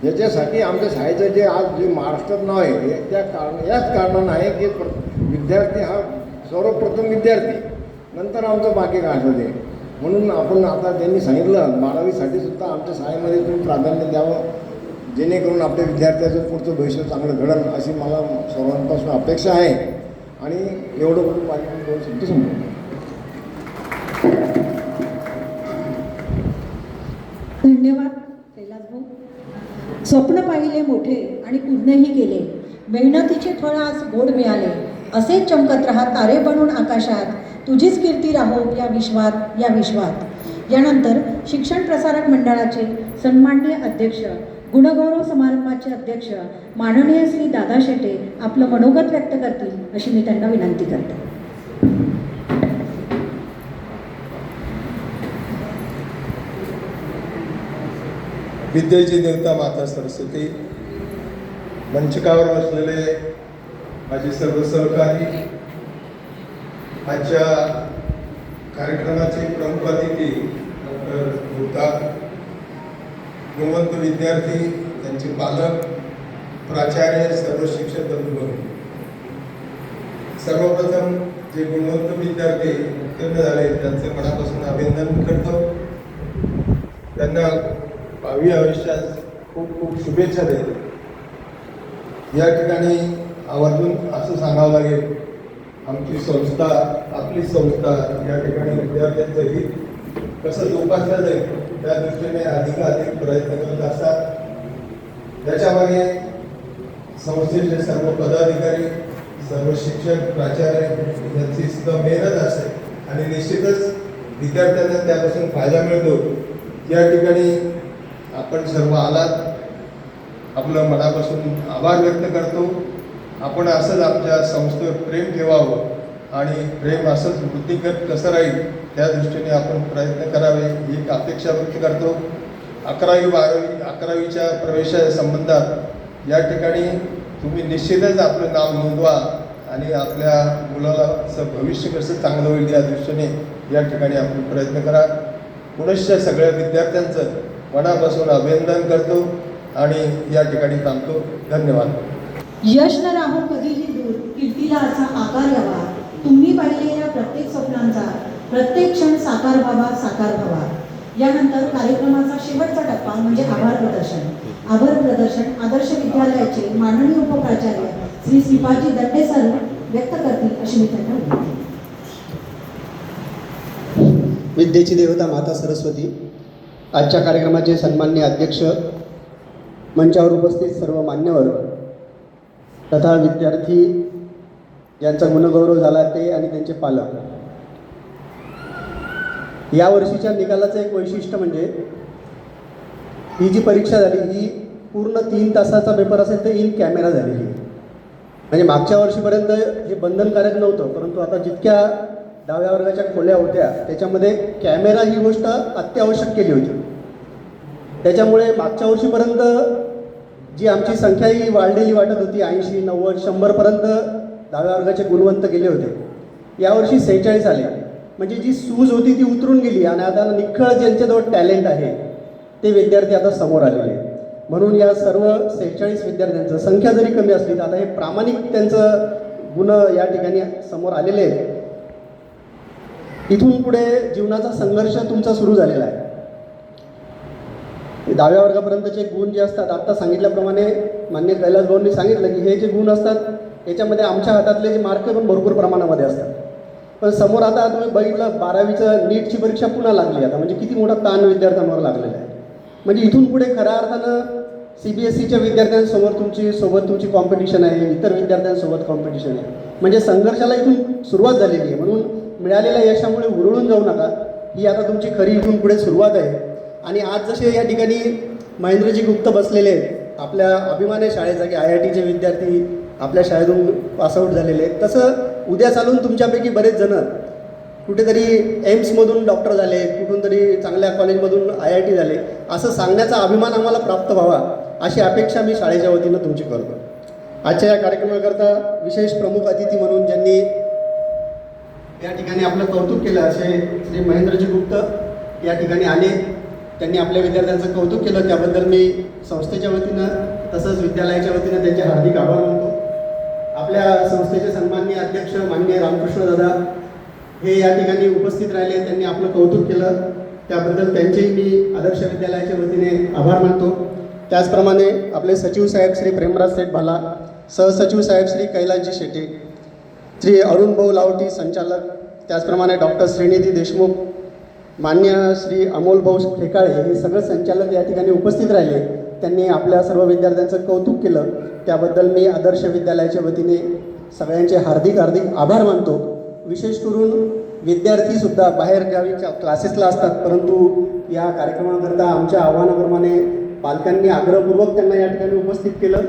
याच्यासाठी आमच्या शाळेचं जे आज जे महाराष्ट्रात नाव आहे याच कारणानं आहे की विद्यार्थी हा सर्वप्रथम विद्यार्थी, नंतर आमचं बाकी काय असं ते. म्हणून आपण आता त्यांनी सांगितलं 12वीसाठी सुद्धा आमच्या शाळेमध्ये तुम्ही प्राधान्य द्यावं, जेणेकरून आपल्या विद्यार्थ्याचं पुढचं भविष्य चांगलं घडेल अशी मला सर्वांपासून अपेक्षा आहे. आणि एवढं बोलून माझी 2 शब्द संपवतो. धन्यवाद कैलास भाऊ. स्वप्न पाहिले मोठे आणि पूर्णही केले, मेहनतीचे फळ आज गोड मिळाले. असेच चमकत राहा तारे बनून आकाशात, तुझीच कीर्ती राहो या विश्वात. यानंतर शिक्षण प्रसारक मंडळाचे सन्माननीय अध्यक्ष गुणगौरव समारंभाचे अध्यक्ष माननीय श्री दादा शेटे आपलं मनोगत व्यक्त करतील अशी मी त्यांना विनंती करते. विद्येची देवता माता सरस्वती, मंचकावर बसलेले माझे सर्व सहकारी, आजच्या कार्यक्रमाचे प्रमुख अतिथी डॉक्टर गुप्ता, गुणवंत विद्यार्थी, त्यांचे पालक, प्राचार्य, सर्व शिक्षक बंधू, सर्वप्रथम जे गुणवंत विद्यार्थी उत्तीर्ण झाले त्यांचं मनापासून अभिनंदन करतो. त्यांना भावी आयुष्यात खूप खूप शुभेच्छा देतो. या ठिकाणी आवर्जून असं सांगावं लागेल, आमची संस्था, आपली संस्था या ठिकाणी विद्यार्थ्यांचं हित कसं जोपासलं जाईल त्या दृष्टीने अधिकाधिक प्रयत्न करत असतात. त्याच्यामागे संस्थेचे सर्व पदाधिकारी, सर्व शिक्षक, प्राचार्य यांची सुद्धा मेहनत असते आणि निश्चितच विद्यार्थ्यांना त्यापासून फायदा मिळतो. या ठिकाणी आपण सर्व आलात, आपलं मनापासून आभार व्यक्त करतो. आपण असंच आमच्या संस्थेवर प्रेम ठेवावं आणि प्रेम असंच वृत्तीगत कसं राहील त्या दृष्टीने आपण प्रयत्न करावे ही एक अपेक्षा व्यक्त करतो. 11वीच्या प्रवेशासंबंधात या ठिकाणी तुम्ही निश्चितच आपलं नाव नोंदवा आणि आपल्या मुलाला भविष्य कसं चांगलं होईल या दृष्टीने या ठिकाणी आपण प्रयत्न करा. पुनश्च सगळ्या विद्यार्थ्यांचं मनापासून अभिनंदन करतो आणि या ठिकाणी थांबतो. धन्यवाद. यश न राहो कधीही दूर, कीर्तीला असा आकार यावा. तुम्ही पाहिलेल्या प्रत्येक स्वप्नांचा प्रत्येक क्षण साकार व्हावा, साकार व्हावा. यानंतर कार्यक्रमाचा शेवटचा टप्पा म्हणजे आभार प्रदर्शन. आभार प्रदर्शन आदर्श विद्यालयाचे माननीय उपप्राचार्य श्री श्रीपादजी दंडे सर व्यक्त करतील अशी मी त्यांना विनंती. विद्येची देवता माता सरस्वती, आजच्या कार्यक्रमाचे सन्माननीय अध्यक्ष, मंचावर उपस्थित सर्व मान्यवर तथा विद्यार्थी ज्यांचा गुणगौरव झाला ते आणि त्यांचे पालक. या वर्षीच्या निकालाचं एक वैशिष्ट्य म्हणजे ही जी परीक्षा झाली ही पूर्ण 3 तासाचा पेपर असेल तर इन कॅमेरा झालेली. म्हणजे मागच्या वर्षीपर्यंत हे बंधनकारक नव्हतं, परंतु आता जितक्या 10व्या वर्गाच्या खोल्या होत्या त्याच्यामध्ये कॅमेरा ही गोष्ट अत्यावश्यक केली होती. त्याच्यामुळे मागच्या वर्षीपर्यंत जी आमची संख्या ही वाढलेली वाटत होती, 80, 90, 100पर्यंत 10व्या वर्गाचे गुणवंत गेले होते. यावर्षी 46 आले. म्हणजे जी सूज होती ती उतरून गेली आणि आता निखळ ज्यांच्याजवळ टॅलेंट आहे ते विद्यार्थी आता समोर आलेले. म्हणून या सर्व 46 विद्यार्थ्यांचं संख्या जरी कमी असली तर आता हे प्रामाणिक त्यांचं गुण या ठिकाणी समोर आलेले आहेत. इथून पुढे जीवनाचा संघर्ष तुमचा सुरू झालेला आहे. 10व्या वर्गापर्यंतचे गुण जे असतात, आत्ता सांगितल्याप्रमाणे मान्य कैलास भाऊंनी सांगितलं की हे जे गुण असतात याच्यामध्ये आमच्या हातातले जे मार्क पण भरपूर प्रमाणामध्ये असतात. पण समोर आता तुम्ही बघितलं 12वीचं नीटची परीक्षा पुन्हा लागली आता, म्हणजे किती मोठा ताण विद्यार्थ्यांवर लागलेला आहे. म्हणजे इथून पुढे खऱ्या अर्थानं CBSEच्या विद्यार्थ्यांसमोर तुमची कॉम्पिटिशन आहे, इतर विद्यार्थ्यांसोबत कॉम्पिटिशन आहे. म्हणजे संघर्षाला इथून सुरुवात झालेली आहे. म्हणून मिळालेल्या यशामुळे हुरळून जाऊ नका. ही आता तुमची खरी इथून पुढे सुरुवात आहे. आणि आज जसे या ठिकाणी महेंद्रजी गुप्त बसलेले आहेत, आपल्या अभिमान शाळेचा की IITचे विद्यार्थी आपल्या शाळेतून पासआउट झालेले आहेत, तसं उद्या चालून तुमच्यापैकी बरेच जण कुठेतरी एम्समधून डॉक्टर झाले, कुठून तरी चांगल्या कॉलेजमधून IIT झाले, असं सांगण्याचा अभिमान आम्हाला प्राप्त व्हावा अशी अपेक्षा मी शाळेच्या वतीनं तुमची करतो. आजच्या या कार्यक्रमाकरता विशेष प्रमुख अतिथी म्हणून ज्यांनी या ठिकाणी आपलं कौतुक केलं असे श्री महेंद्रजी गुप्त या ठिकाणी आले. त्यांनी आपल्या विद्यार्थ्यांचं कौतुक केलं, त्याबद्दल मी संस्थेच्या वतीनं तसंच विद्यालयाच्या वतीनं त्यांचे हार्दिक आभार मानतो. आपल्या संस्थेचे सन्माननीय अध्यक्ष माननीय रामकृष्ण दादा हे या ठिकाणी उपस्थित राहिले, त्यांनी आपलं कौतुक केलं, त्याबद्दल त्यांचेही मी आदर्श विद्यालयाच्या वतीने आभार मानतो. त्याचप्रमाणे आपले सचिव साहेब श्री प्रेमराज सेठ भाला, सहसचिव साहेब श्री कैलासजी शेटे, श्री अरुण भाऊ लावटी संचालक, त्याचप्रमाणे डॉक्टर श्रीनिधी देशमुख, मान्य श्री अमोल भाऊ ठेकाळे हे सगळे संचालक या ठिकाणी उपस्थित राहिले. त्यांनी आपल्या सर्व विद्यार्थ्यांचं कौतुक केलं, त्याबद्दल मी आदर्श विद्यालयाच्या वतीने सगळ्यांचे हार्दिक आभार मानतो. विशेष करून विद्यार्थीसुद्धा बाहेर गावी क्लासेसला असतात, परंतु या कार्यक्रमाकरता आमच्या आव्हानाप्रमाणे पालकांनी आग्रहपूर्वक त्यांना या ठिकाणी उपस्थित केलं,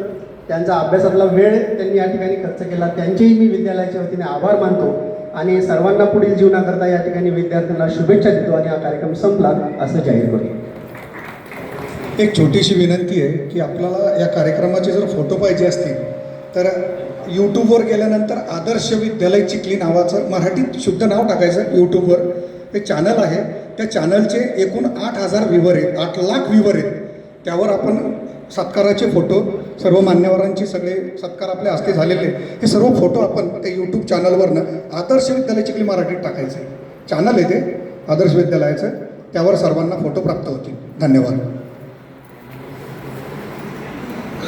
त्यांचा अभ्यासातला वेळ त्यांनी या ठिकाणी खर्च केला, त्यांचेही मी विद्यालयाच्या वतीने आभार मानतो आणि सर्वांना पुढील जीवनाकरता या ठिकाणी विद्यार्थ्यांना शुभेच्छा देतो आणि हा कार्यक्रम संपला असं जाहीर करतो. एक छोटीशी विनंती आहे की आपल्याला या कार्यक्रमाचे जर फोटो पाहिजे असतील तर यूट्यूबवर गेल्यानंतर आदर्श विद्यालय चिखली नावाचं मराठीत शुद्ध नाव टाकायचं. यूट्यूबवर हे चॅनल आहे, त्या चॅनलचे एकूण 8,000 व्ह्यूवर आहेत, 8 लाख व्ह्यूवर आहेत. त्यावर आपण सत्काराचे फोटो, सर्व मान्यवरांचे सगळे सत्कार आपल्या हस्ते झालेले, हे सर्व फोटो आपण ते यूट्यूब चॅनलवरनं आदर्श विद्यालय चिखली मराठीत टाकायचं. चॅनल आहे ते आदर्श विद्यालयाचं, त्यावर सर्वांना फोटो प्राप्त होतील. धन्यवाद.